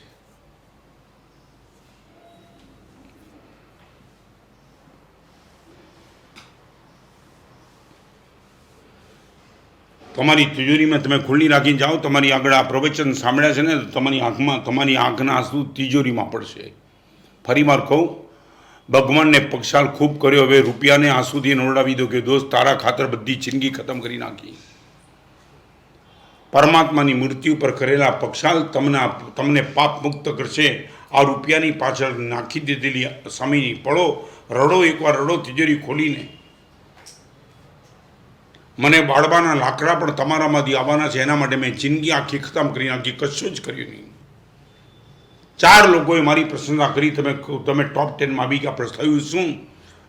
તમારી તિજોરીમાં તમે ખુલ્લી રાખીને જાઓ, તમારી આગળ આ પ્રવચન સાંભળ્યા છે ને તો તમારી આંખના આંસુ તિજોરીમાં પડશે. ફરીવાર કહું, ભગવાનને પક્ષાલ ખૂબ કર્યો, હવે રૂપિયાને આંસુથી નવડાવી દો કે દોસ્ત તારા ખાતર બધી જિંદગી ખતમ કરી નાખી. પરમાત્માની મૃત્યુ પર કરેલા પક્ષાલ તમને પાપ મુક્ત કરશે. આ રૂપિયાની પાછળ નાખી દીધેલી સમયની પડો, રડો, એકવાર રડો તિજોરી ખોલીને. મને બાળવાના લાકડા પણ તમારામાંથી આવવાના છે, એના માટે મેં જિંદગી આખી ખતમ કરી નાખી, કશું જ કર્યું નહીં. 4 લોકોએ મારી પ્રશંસા કરી, તમે ટોપ 10માં આવી ગયા. પણ થયું શું?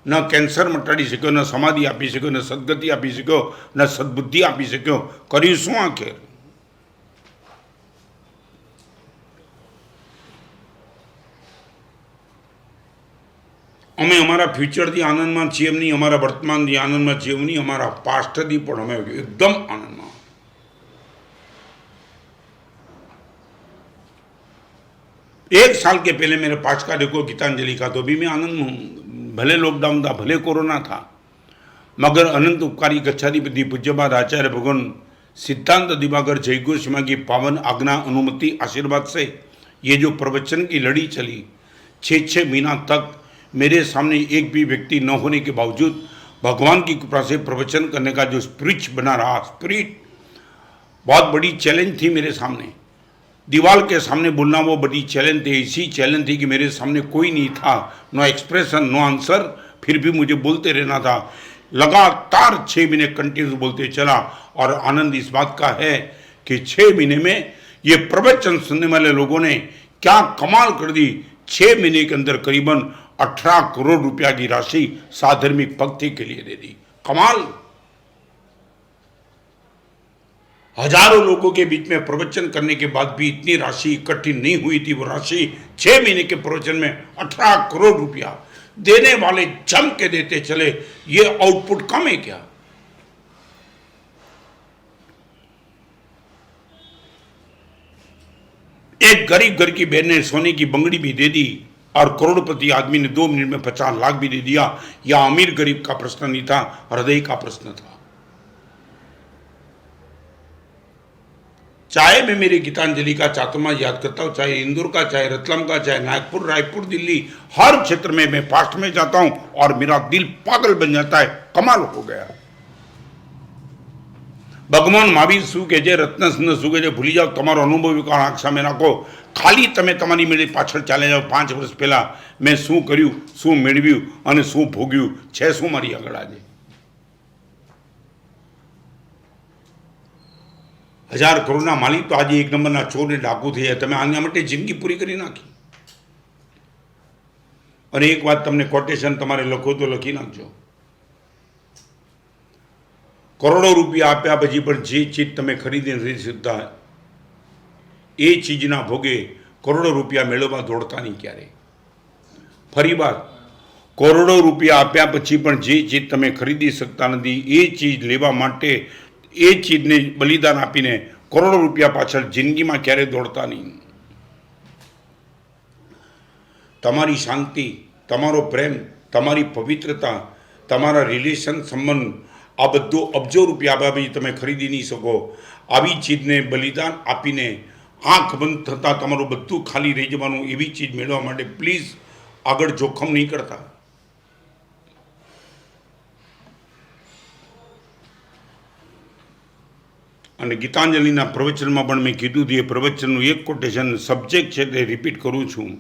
ન કેન્સર મટાડી શક્યો, ન સમાધિ આપી શક્યો, ન સદગતિ આપી શક્યો, ન સદબુદ્ધિ આપી શક્યો. કર્યું શું આખેર? અમે અમારા ફ્યુચરથી આનંદમાં છીએ એમ નહીં, અમારા વર્તમાનથી આનંદમાં છીએ એમ નહીં, અમારા પાસ્ટથી પણ અમે એકદમ આનંદમાં. एक साल के पहले मेरे पास का देखो गीतांजलि का, तो भी मैं आनंद हूँ. भले लॉकडाउन था, भले कोरोना था, मगर अनंत उपकारी गच्छाधिपति पूज्यपाद आचार्य भगवान सिद्धांत दिवाकर जयगोस्वामी की पावन आज्ञा, अनुमति, आशीर्वाद से ये जो प्रवचन की लड़ी चली, 6 महीना तक मेरे सामने एक भी व्यक्ति न होने के बावजूद भगवान की कृपा से प्रवचन करने का जो स्पिरिट बना रहा, स्पिरिट बहुत बड़ी चैलेंज थी मेरे सामने. दीवार के सामने बोलना वो बड़ी चैलेंज थी. ऐसी चैलेंज थी कि मेरे सामने कोई नहीं था, नो एक्सप्रेशन, नो आंसर, फिर भी मुझे बोलते रहना था. लगातार 6 महीने कंटिन्यू बोलते चला. और आनंद इस बात का है कि 6 महीने में ये प्रवचन सुनने वाले लोगों ने क्या कमाल कर दी. 6 महीने के अंदर करीबन 18 करोड़ रुपया की राशि साधर्मिक भक्ति के लिए दे दी. कमाल. हजारों लोगों के बीच में प्रवचन करने के बाद भी इतनी राशि इकट्ठी नहीं हुई थी. वो राशि 6 महीने के प्रवचन में 18 करोड़ रुपया देने वाले जम के देते चले. ये आउटपुट कम है क्या? एक गरीब घर की बहन ने सोने की बंगड़ी भी दे दी और करोड़पति आदमी ने 2 मिनट में 50 लाख भी दे दिया. यह अमीर गरीब का प्रश्न नहीं था, हृदय का प्रश्न था. चाहे मैं मेरे गीतांजलि का चातुर्मा याद करता हूँ, चाहे इंदौर का, चाहे रतलाम का, चाहे नागपुर, रायपुर, दिल्ली, हर क्षेत्र में मैं फास्ट में जाता हूँ और मेरा दिल पागल बन जाता है. कमाल हो गया. भगवान महावीर શું કહે છે, રત્નસિંહ શું કહે છે, ભૂલી જાઓ, તમારો અનુભવ વિકાળ આંખ સામે રાખો. ખાલી તમે તમારી મેળે પાછળ ચાલે જાઓ. 5 વર્ષ પહેલા મેં શું કર્યું, શું મેળવ્યું અને શું ભોગ્યું છે, શું મારી આગળ આજે. 1000 કરોડના માલિક તો આજે 1 નંબરના ચોર ને ડાકુ થઈ જાય. તમે આના માટે જિંદગી પૂરી કરી નાખી. અને એક વાત તમને કોટેશન તમારે લખો તો લખી નાખજો. કરોડો રૂપિયા આપ્યા પછી પણ જે ચીજ તમે ખરીદી નથી શકતા એ ચીજના ભોગે કરોડો રૂપિયા મેળવવા દોડતા નહીં ક્યારે. ફરી વાર, કરોડો રૂપિયા આપ્યા પછી પણ જે ચીજ તમે ખરીદી શકતા નથી એ ચીજ લેવા માટે એ ચીજને બલિદાન આપીને કરોડો રૂપિયા પાછળ જિંદગીમાં ક્યારેય દોડતા નહીં. તમારી શાંતિ, તમારો પ્રેમ, તમારી પવિત્રતા, તમારા રિલેશન સંબંધ, આ બધું અબજો રૂપિયા આપ્યા પછી તમે ખરીદી નહીં શકો. આવી ચીજને બલિદાન આપીને આંખ બંધ થતાં તમારું બધું ખાલી રહી જવાનું. એવી ચીજ મેળવવા માટે પ્લીઝ આગળ જોખમ નહીં કરતા. અને ગીતાંજલિના પ્રવચનમાં પણ મેં કીધું હતું, એ પ્રવચનનું એક કોટેશન સબ્જેક્ટ છે તે રિપીટ કરું છું.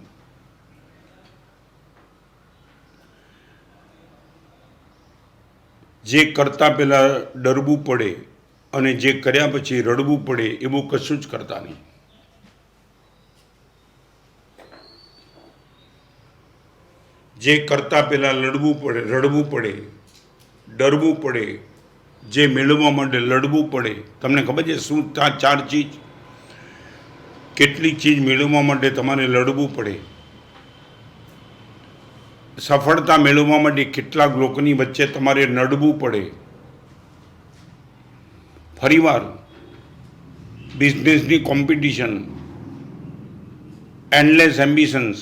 જે કરતા પહેલાં ડરવું પડે અને જે કર્યા પછી રડવું પડે એવું કશું જ કરતા નહીં. જે કરતા પહેલાં લડવું પડે, રડવું પડે, ડરવું પડે, જે મેળવવા માટે લડવું પડે. તમને ખબર છે શું 4 ચીજ, કેટલી ચીજ મેળવવા માટે તમારે લડવું પડે. સફળતા મેળવવા માટે કેટલાક લોકોની વચ્ચે તમારે નડવું પડે. ફરીવાર બિઝનેસની કોમ્પિટિશન, એન્ડલેસ એમ્બિશન્સ,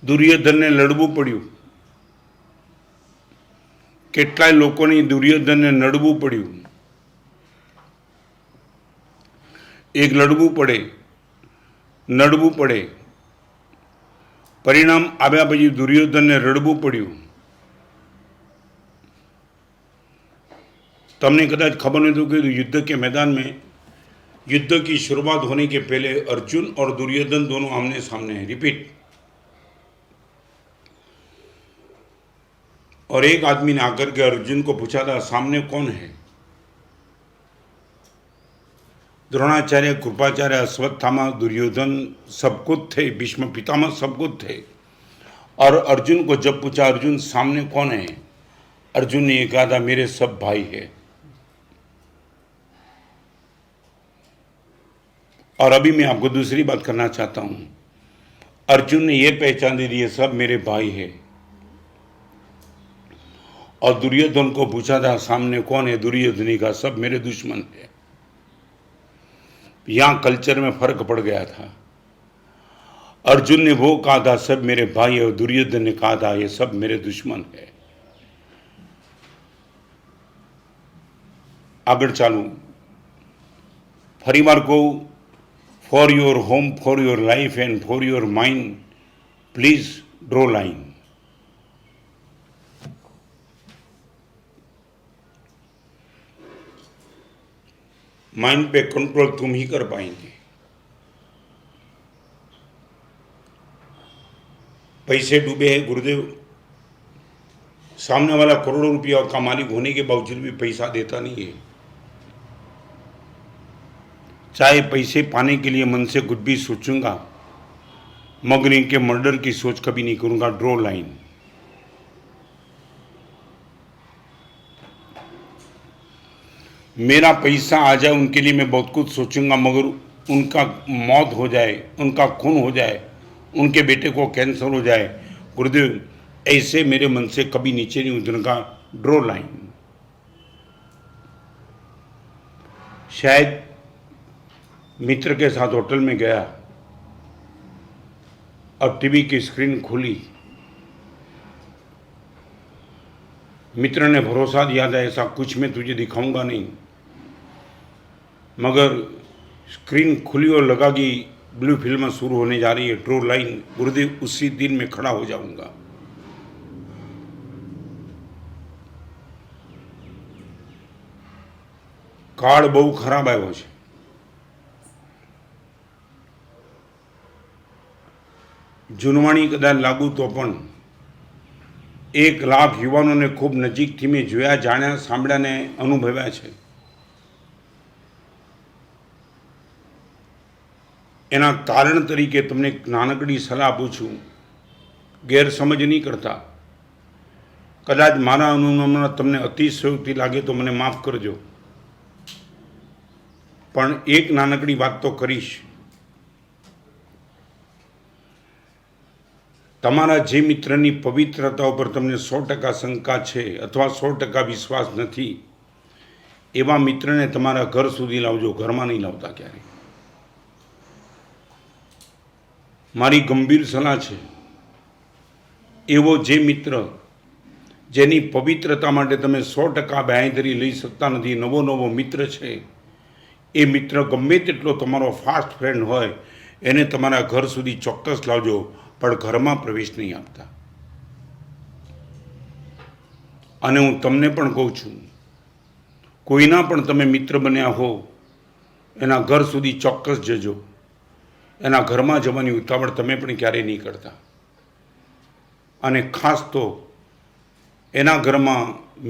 દુર્યોધનને લડવું પડ્યું. કેટલાય લોકોને દુર્યોધનને નડવું પડ્યું. એક લડવું પડે, નડવું પડે. પરિણામ આવ્યા પછી દુર્યોધનને રડવું પડ્યું. તમને कदाच खबर नहीं तो कि युद्ध के मैदान में युद्ध की शुरुआत होने के पहले अर्जुन और दुर्योधन दोनों आमने सामने हैं. रिपीट. और एक आदमी ने आकर के अर्जुन को पूछा था सामने कौन है. द्रोणाचार्य, कृपाचार्य, अश्वत्थामा, दुर्योधन सब कुछ थे, भीष्म पितामह सब कुछ थे. और अर्जुन को जब पूछा अर्जुन सामने कौन है, अर्जुन ने ये कहा था मेरे सब भाई है. और अभी मैं आपको दूसरी बात करना चाहता हूं. अर्जुन ने यह पहचान दी ये सब मेरे भाई है. और दुर्योधन को पूछा था सामने कौन है, दुर्योधन का सब मेरे दुश्मन है. यहां कल्चर में फर्क पड़ गया था. अर्जुन ने वो कहा था सब मेरे भाई है, और दुर्योधन ने कहा था ये सब मेरे दुश्मन है. आगे चालू. फरीवार को for your home, for your life and for your mind please draw line. Mind पे कंट्रोल तुम ही कर पाएंगे. पैसे डूबे हैं गुरुदेव, सामने वाला करोड़ों रुपया का मालिक होने के बावजूद भी पैसा देता नहीं है. चाहे पैसे पाने के लिए मन से कुछ भी सोचूंगा मगर इनके मर्डर की सोच कभी नहीं करूंगा. Draw line. मेरा पैसा आ जाए उनके लिए मैं बहुत कुछ सोचूंगा मगर उनका मौत हो जाए, उनका खून हो जाए, उनके बेटे को कैंसर हो जाए, गुरुदेव ऐसे मेरे मन से कभी नीचे नहीं उतरने. Draw line. शायद मित्र के साथ होटल में गया, अब टीवी की स्क्रीन खुली, मित्र ने भरोसा दिया था ऐसा कुछ मैं तुझे दिखाऊंगा नहीं, मगर स्क्रीन खुली और लगा कि ब्लू फिल्म शुरू होने जा रही है. Draw line. गुरुदेव उसी दिन मैं खड़ा हो जाऊंगा. काळ बहु खराब આવ્યો છે. જૂનવાણી કદાચ લાગુ તો પણ 1 લાખ યુવાનોને ખૂબ નજીકથી મેં જોયા, જાણ્યા, સાંભળ્યા ને અનુભવ્યા છે. એના કારણ તરીકે તમને એક નાનકડી સલાહ આપું છું. ગેરસમજ નહીં કરતા. કદાચ મારા અનુભવમાં તમને અતિશયોક્તિ લાગે તો મને માફ કરજો, પણ એક નાનકડી વાત તો કરીશ. તમારા જે મિત્રની પવિત્રતા ઉપર તમને 100% શંકા છે અથવા 100% વિશ્વાસ નથી એવા મિત્રને તમારા ઘર સુધી લાવજો, ઘરમાં નહીં લાવતા ક્યારે. મારી ગંભીર સલાહ છે. એવો જે મિત્ર જેની પવિત્રતા માટે તમે 100% બાંહેધરી લઈ શકતા નથી, નવો નવો મિત્ર છે, એ મિત્ર ગમે તેટલો તમારો ફાસ્ટ ફ્રેન્ડ હોય એને તમારા ઘર સુધી ચોક્કસ લાવજો, પણ ઘરમાં પ્રવેશ નહીં આપતા. અને હું તમને પણ કહું છું, કોઈના પણ તમે મિત્ર બન્યા હો એના ઘર સુધી ચોક્કસ જજો. એના ઘરમાં જવાની ઉતાવળ તમે પણ ક્યારેય નહીં કરતા. અને ખાસ તો એના ઘરમાં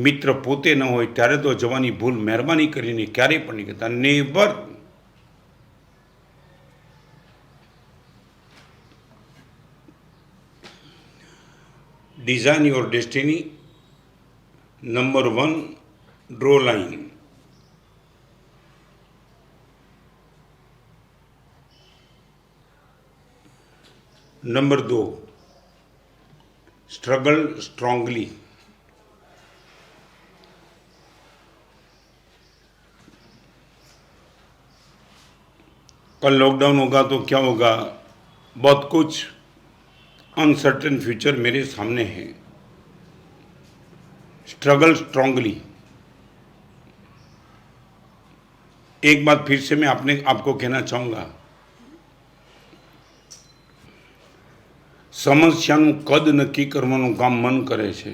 મિત્ર પોતે ન હોય ત્યારે તો જવાની ભૂલ મહેરબાની કરીને ક્યારેય પણ નહીં કરતા. Never. Design your destiny. Number 1, draw line. Number 2, struggle strongly. कल लॉकडाउन होगा तो क्या होगा, बहुत कुछ अनसर्टेन फ्यूचर मेरे सामने है। Struggle strongly. एक बात फिर से मैं आपको कहना चाहूँगा, સમસ્યાનું કદ નક્કી કરવાનું કામ મન કરે છે।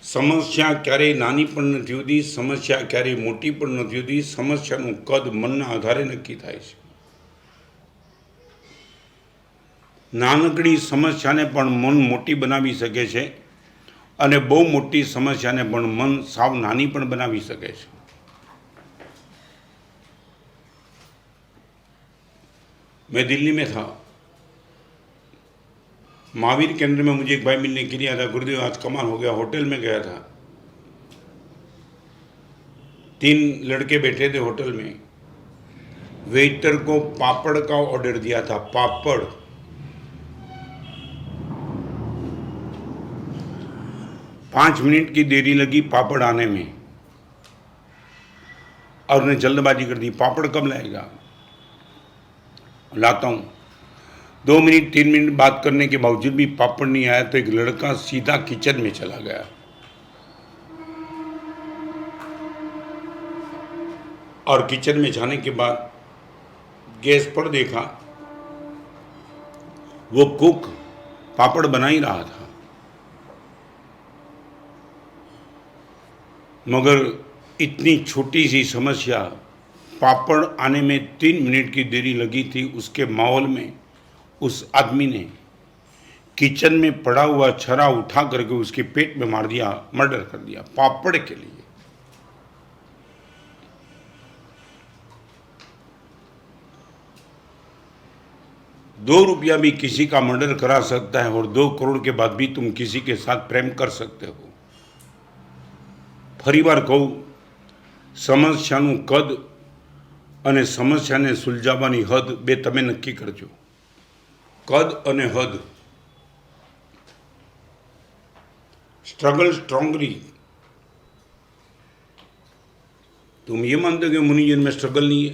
સમસ્યા ક્યારેય નાની પણ નથી હોતી, સમસ્યા ક્યારેય મોટી પણ નથી હોતી, સમસ્યાનું કદ મનના આધારે નક્કી થાય છે। નાનકડી સમસ્યાને પણ મન મોટી બનાવી શકે છે અને બહુ મોટી સમસ્યાને પણ મન સાવ નાની પણ બનાવી શકે છે। मैं दिल्ली में था, महावीर केंद्र में मुझे एक भाई मिलने के लिए आया था। गुरुदेव आज कमाल हो गया, होटल में गया था, 3 लड़के बैठे थे होटल में, वेटर को पापड़ का ऑर्डर दिया था। पापड़ 5 मिनट की देरी लगी पापड़ आने में और उन्हें जल्दबाजी कर दी। पापड़ कब लाएगा, लाता हूँ। 2 मिनट 3 मिनट बात करने के बावजूद भी पापड़ नहीं आया तो एक लड़का सीधा किचन में चला गया और किचन में जाने के बाद गैस पर देखा वो कुक पापड़ बना ही रहा था, मगर इतनी छोटी सी समस्या, पापड़ आने में 3 मिनट की देरी लगी थी, उसके माहौल में उस आदमी ने किचन में पड़ा हुआ छरा उठा करके उसके पेट में मार दिया, मर्डर कर दिया पापड़ के लिए। ₹2 भी किसी का मर्डर करा सकता है और 2 करोड़ के बाद भी तुम किसी के साथ प्रेम कर सकते हो। फरीवार कहूं, समस्याનું કદ અને સમસ્યાને સુલઝાવવાની હદ બે તમે નક્કી કરજો। કદ અને હદ। Struggle strongly. तुम ये मानते हो कि मुनिजन में स्ट्रगल नहीं है,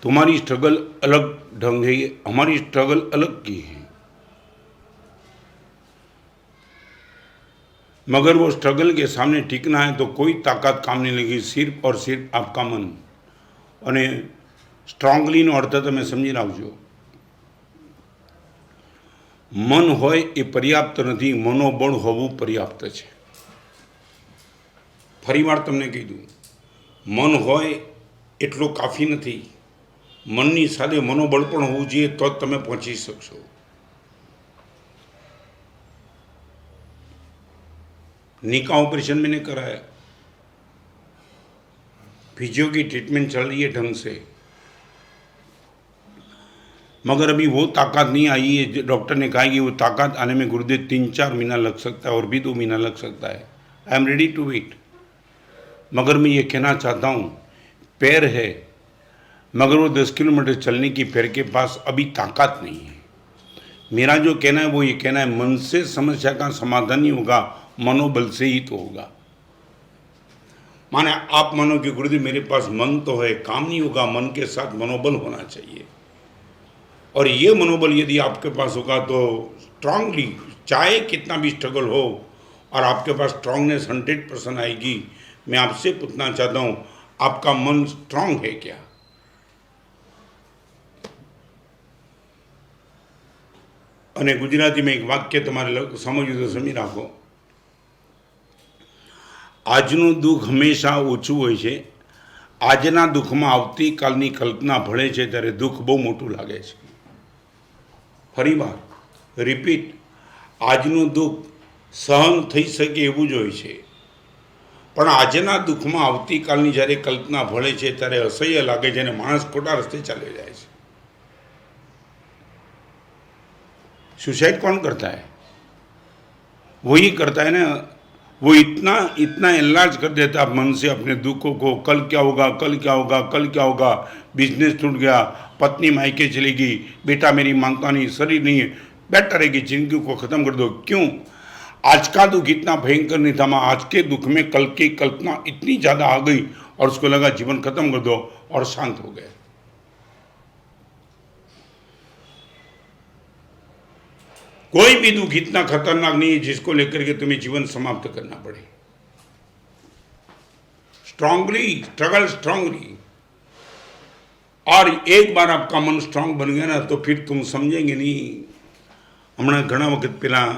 तुम्हारी स्ट्रगल अलग ढंग है, हमारी स्ट्रगल अलग की है, मगर वो स्ट्रगल के सामने टिकना है तो कोई ताकत काम नहीं लगी, सिर्फ और सिर्फ आपका मन। અને સ્ટ્રોંગલીનો અર્થ તમે સમજી રાખજો, મન હોય એ પર્યાપ્ત નથી, મનોબળ હોવું પર્યાપ્ત છે। ફરીવાર તમને કીધું, મન હોય એટલું કાફી નથી, મનની સાથે મનોબળ પણ હોવું જોઈએ તો જ તમે પહોંચી શકશો। निका ऑपरेशन मैंने कराया, फिजियो की ट्रीटमेंट चल रही है ढंग से, मगर अभी वो ताकत नहीं आई है। डॉक्टर ने कहा कि वो ताकत आने में गुरुदेव 3-4 महीना लग सकता है और भी 2 महीना लग सकता है। I am ready to wait. मगर मैं ये कहना चाहता हूँ, पैर है मगर वो 10 किलोमीटर चलने की पैर के पास अभी ताकत नहीं है। मेरा जो कहना है वो ये कहना है, मन से समस्या का समाधान नहीं होगा, मनोबल से ही तो होगा। माने आप मानो कि गुरुदेव मेरे पास मन तो है, काम नहीं होगा, मन के साथ मनोबल होना चाहिए। और ये मनोबल यदि आपके पास होगा तो स्ट्रांगली, चाहे कितना भी स्ट्रगल हो और आपके पास स्ट्रांगनेस 100% आएगी। मैं आपसे पूछना चाहता हूँ, आपका मन स्ट्रांग है क्या? અને ગુજરાતીમાં એક વાક્ય તમારે સમજવું તો સમજી રાખો, આજનું દુઃખ હંમેશા ઓછું હોય છે, આજના દુઃખમાં આવતીકાલની કલ્પના ભળે છે ત્યારે દુઃખ બહુ મોટું લાગે છે। ફરીવાર રિપીટ, આજનું દુઃખ સહન થઈ શકે એવું જ હોય છે, પણ આજના દુઃખમાં આવતીકાલની જ્યારે કલ્પના ભળે છે ત્યારે અસહ્ય લાગે છે અને માણસ ખોટા રસ્તે ચાલ્યો જાય છે। सुसाइड कौन करता है? वही करता है ना, वो इतना इतना इलाज कर देता है मन से अपने दुखों को, कल क्या होगा, कल क्या होगा, कल क्या होगा, बिजनेस टूट गया, पत्नी मायके चलेगी, बेटा मेरी मांगता नहीं, शरीर नहीं है, बेटर है कि जिंदगी को ख़त्म कर दो। क्यों? आज का दुख इतना भयंकर नहीं था, आज के दुख में कल की कल्पना इतनी ज़्यादा आ गई और उसको लगा जीवन खत्म कर दो और शांत हो गए। कोई भी दुख इतना खतरनाक नहीं है जिसको लेकर के तुम्हें जीवन समाप्त करना पड़े। स्ट्रांगली स्ट्रगल स्ट्रांगली, और एक बार आपका मन स्ट्रांग बन गया ना तो फिर तुम समझेंगे नहीं। हमણાં ઘણા વખત પહેલાં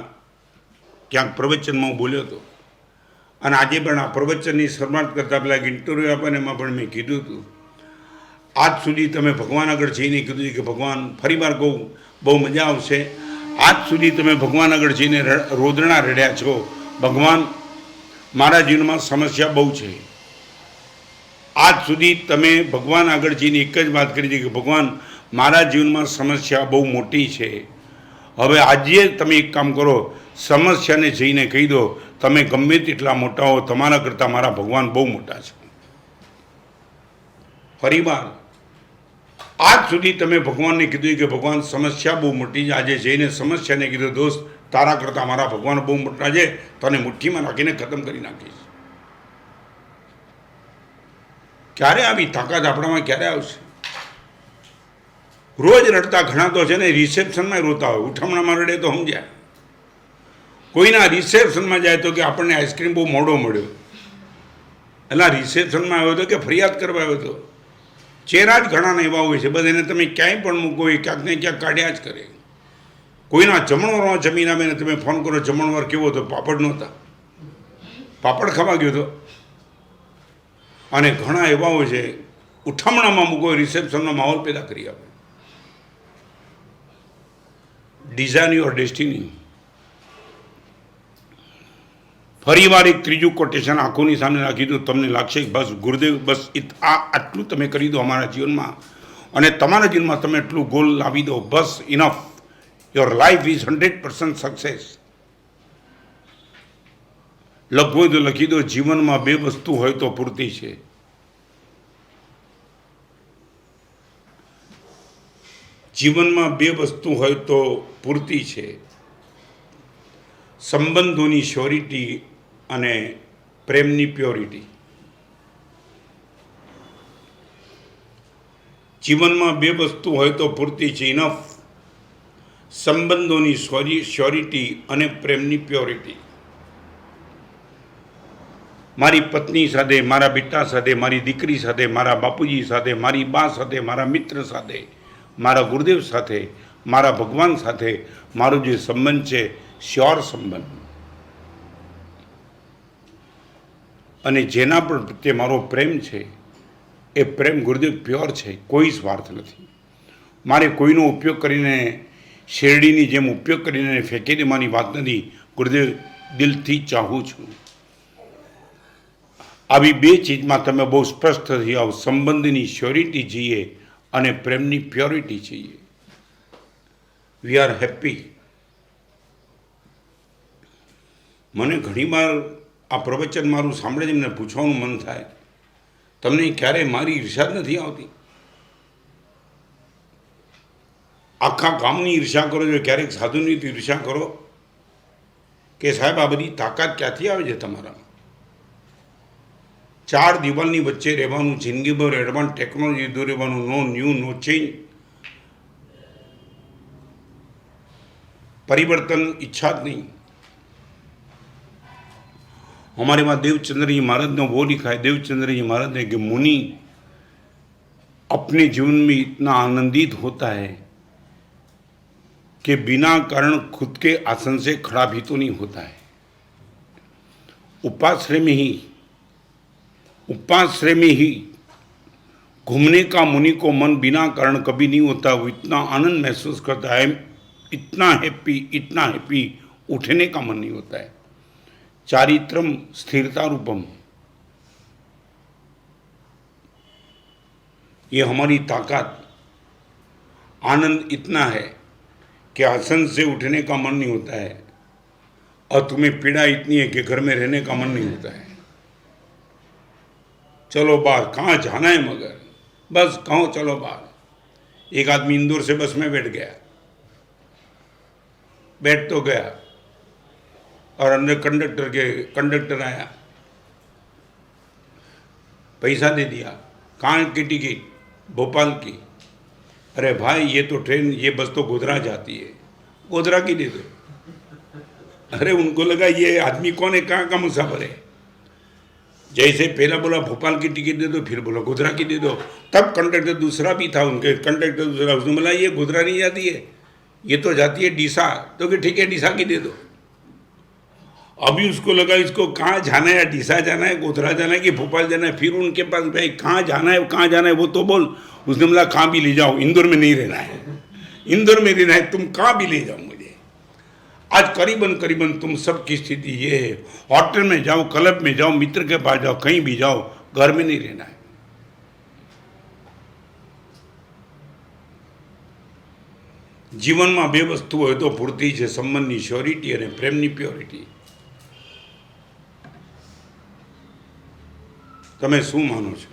ક્યાંક પ્રવચનમાં હું બોલ્યો હતો, અને આજે પણ આ પ્રવચનની શરૂઆત કરતાં પહેલાં એક ઇન્ટરવ્યૂ આપે ને એમાં પણ મેં કીધું હતું, આજ સુધી તમે ભગવાન આગળ જઈને કીધું કે ભગવાન, ફરીવાર કહું બહુ મજા આવશે, આજ સુધી તમે ભગવાન આગળ જઈને રોદણા રડ્યા છો, ભગવાન મારા જીવનમાં સમસ્યા બહુ છે। આજ સુધી તમે ભગવાન આગળ જઈને એક જ વાત કરી હતી કે ભગવાન મારા જીવનમાં સમસ્યા બહુ મોટી છે। હવે આજે તમે એક કામ કરો, સમસ્યાને જઈને કહી દો તમે ગમે તેટલા મોટા હો, તમારા કરતાં મારા ભગવાન બહુ મોટા છે। ફરીવાર આજ સુધી તમે ભગવાનને કીધું કે ભગવાન સમસ્યા બહુ મોટી છે, આજે જઈને સમસ્યાને કીધું દોસ્ત તારા કરતાં મારા ભગવાન બહુ મોટા છે, તને મુઠ્ઠીમાં રાખીને ખતમ કરી નાખીશ। ક્યારે આવી તાકાત આપણામાં ક્યારે આવશે? રોજ રડતા ઘણા તો છે ને રિસેપ્શનમાં રોતા હોય, ઉઠમણામાં રડે તો સમજ્યા। કોઈના રિસેપ્શનમાં જાય તો કે આપણને આઈસ્ક્રીમ બહુ મોડો મળ્યો, એટલે રિસેપ્શનમાં આવ્યો હતો કે ફરિયાદ કરવા આવ્યો હતો? ચહેરા જ ઘણાને એવા હોય છે, બસ એને તમે ક્યાંય પણ મૂકો એ ક્યાંક ને ક્યાંક કાઢ્યા જ કરે। કોઈના જમણવારમાં જમીન આવે ને તમે ફોન કરો જમણવાર કેવો હતો? પાપડ નહોતા, પાપડ ખાવા ગયો હતો। અને ઘણા એવા હોય છે ઉઠમણામાં મૂકો રિસેપ્શનનો માહોલ પેદા કરી આપે। Design your destiny. ફરીવાર એક ત્રીજું કોટેશન આંખોની સામે રાખી દો, તમને લાગશે કે બસ ગુરુદેવ બસ આટલું તમે કરી દો અમારા જીવનમાં, અને તમારા જીવનમાં તમે એટલું ગોલ લાવી દો, બસ enough, your life is 100% success. લખવું તો લખી દો, જીવનમાં બે વસ્તુ હોય તો પૂરતી છે। જીવનમાં બે વસ્તુ હોય તો પૂરતી છે, સંબંધોની શ્યોરિટી અને પ્રેમની પ્યોરિટી। જીવનમાં બે વસ્તુ હોય તો પૂરતી છે, ઇનફ, સંબંધોની શ્યોરિટી અને પ્રેમની પ્યોરિટી। મારી પત્ની સાથે, મારા બેટા સાથે, મારી દીકરી સાથે, મારા બાપુજી સાથે, મારી બા સાથે, મારા મિત્ર સાથે, મારા ગુરુદેવ સાથે, મારા ભગવાન સાથે મારો જે સંબંધ છે શ્યોર સંબંધ, અને જેના પણ પ્રત્યે મારો પ્રેમ છે એ પ્રેમ ગુરુદેવ પ્યોર છે, કોઈ સ્વાર્થ નથી। મારે કોઈનો ઉપયોગ કરીને, શેરડીની જેમ ઉપયોગ કરીને ફેંકી દેવાની વાત નથી, ગુરુદેવ દિલથી ચાહું છું। આવી બે ચીજમાં તમે બહુ સ્પષ્ટ થઈ જાઓ, સંબંધની શ્યોરિટી જોઈએ અને પ્રેમની પ્યોરિટી જોઈએ। We are happy. મને ઘણીવાર આ પ્રવચન મારું સાંભળે એમને પૂછવાનું મન થાય, તમને ક્યારેય મારી ઈર્ષા જ નથી આવતી? આખા ગામની ઈર્ષા કરો છો, ક્યારેક સાધુની ઈર્ષા કરો કે સાહેબ આ બધી તાકાત ક્યાંથી આવે છે તમારામાં? ચાર દિવાલની વચ્ચે રહેવાનું, જિંદગીભર એડવાન્સ ટેકનોલોજી દૂર રહેવાનું, નો ન્યૂ નો ચેન્જ, परिवर्तन इच्छा नहीं। हमारे वहाँ देवचंद्र जी महाराज ने वो लिखा है, देवचंद्र जी महाराज ने, कि मुनि अपने जीवन में इतना आनंदित होता है कि बिना कारण खुद के आसन से खड़ा भी तो नहीं होता है। उपाश्रय में ही घूमने का मुनि को मन बिना कारण कभी नहीं होता। वो इतना आनंद महसूस करता है, इतना हैप्पी, उठने का मन नहीं होता है। चारित्रम स्थिरता रूपम, ये हमारी ताकत, आनंद इतना है कि आसन से उठने का मन नहीं होता है, और तुम्हें पीड़ा इतनी है कि घर में रहने का मन नहीं होता है। चलो बाहर, कहाँ जाना है मगर, बस कहो चलो बाहर। एक आदमी इंदौर से बस में बैठ गया, बैठ तो गया, और अंदर कंडक्टर आया, पैसा दे दिया, कहाँ की टिकट? भोपाल की। अरे भाई ये तो ट्रेन, ये बस तो गोधरा जाती है, गोधरा की दे दो। अरे उनको लगा ये आदमी कौन है, कहाँ का मुसाफिर है। जैसे पहला बोला भोपाल की टिकट दे दो, फिर बोला गोधरा की दे दो। तब कंडक्टर दूसरा भी था, उनके कंडक्टर दूसरा, उसने बोला ये गोधरा नहीं जाती है, ये तो जाती है डीसा। तो कि ठीक है डीसा की दे दो। अभी उसको लगा इसको कहाँ जाना है, डीसा जाना है, गोधरा जाना है कि भोपाल जाना है। फिर उनके पास भाई कहाँ जाना है, कहाँ जाना है वो तो बोल। उसने बोला कहाँ भी ले जाओ, इंदौर में नहीं रहना है, इंदौर में रहना है, तुम कहाँ भी ले जाओ मुझे। आज करीबन करीबन तुम सबकी स्थिति ये है, होटल में जाओ, क्लब में जाओ, मित्र के पास जाओ, कहीं भी जाओ, घर में नहीं रहना है। જીવનમાં બે વસ્તુ હોય તો પૂરતી છે, સંબંધની શ્યોરિટી અને પ્રેમની પ્યોરિટી। તમે શું માનો છો?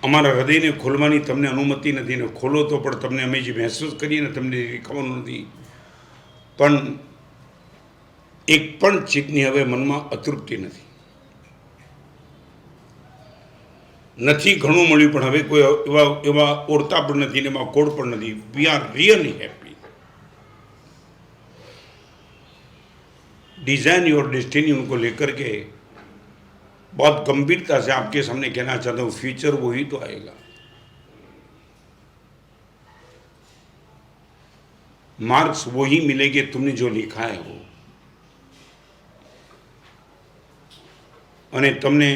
અમારા હૃદયને ખોલવાની તમને અનુમતિ નથી ને ખોલો તો પણ તમને અમે જે મહેસૂસ કરીએ ને તમને ખબર નથી। પણ એક પણ ચીજની હવે મનમાં અતૃપ્તિ નથી, નથી ઘણું મળ્યું પણ હવે કોઈ એવા ઓરતા પણ નથી ને એમાં કોડ પણ નથી। We are really happy. Design your destiny उनको लेकर के बहुत गंभीरता से आपके सामने कहना चाहता हूँ, फ्यूचर वही तो आएगा, मार्क्स वही मिलेंगे तुमने जो लिखा है वो। અને તમને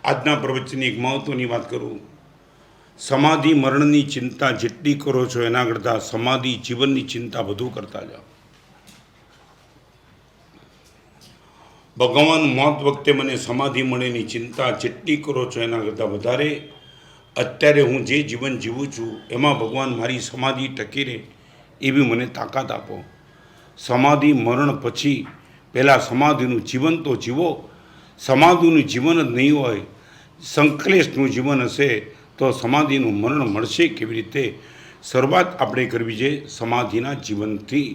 આજના પ્રવચનની એક મહત્વની વાત કરું, સમાધિ મરણની ચિંતા જેટલી કરો છો એના કરતાં સમાધિ જીવનની ચિંતા વધુ કરતા જાઓ। ભગવાન મોત વખતે મને સમાધિ મળેની ચિંતા જેટલી કરો છો એના કરતાં વધારે અત્યારે હું જે જીવન જીવું છું એમાં ભગવાન મારી સમાધિ ટકી રહે એવી મને તાકાત આપો। સમાધિ મરણ પછી પહેલાં સમાધિનું જીવન તો જીવો। સમાધિનું જીવન જ નહીં હોય, સંકલેશનું જીવન હશે તો સમાધિનું મરણ મળશે કેવી રીતે? શરૂઆત આપણે કરવી છે સમાધિના જીવનથી।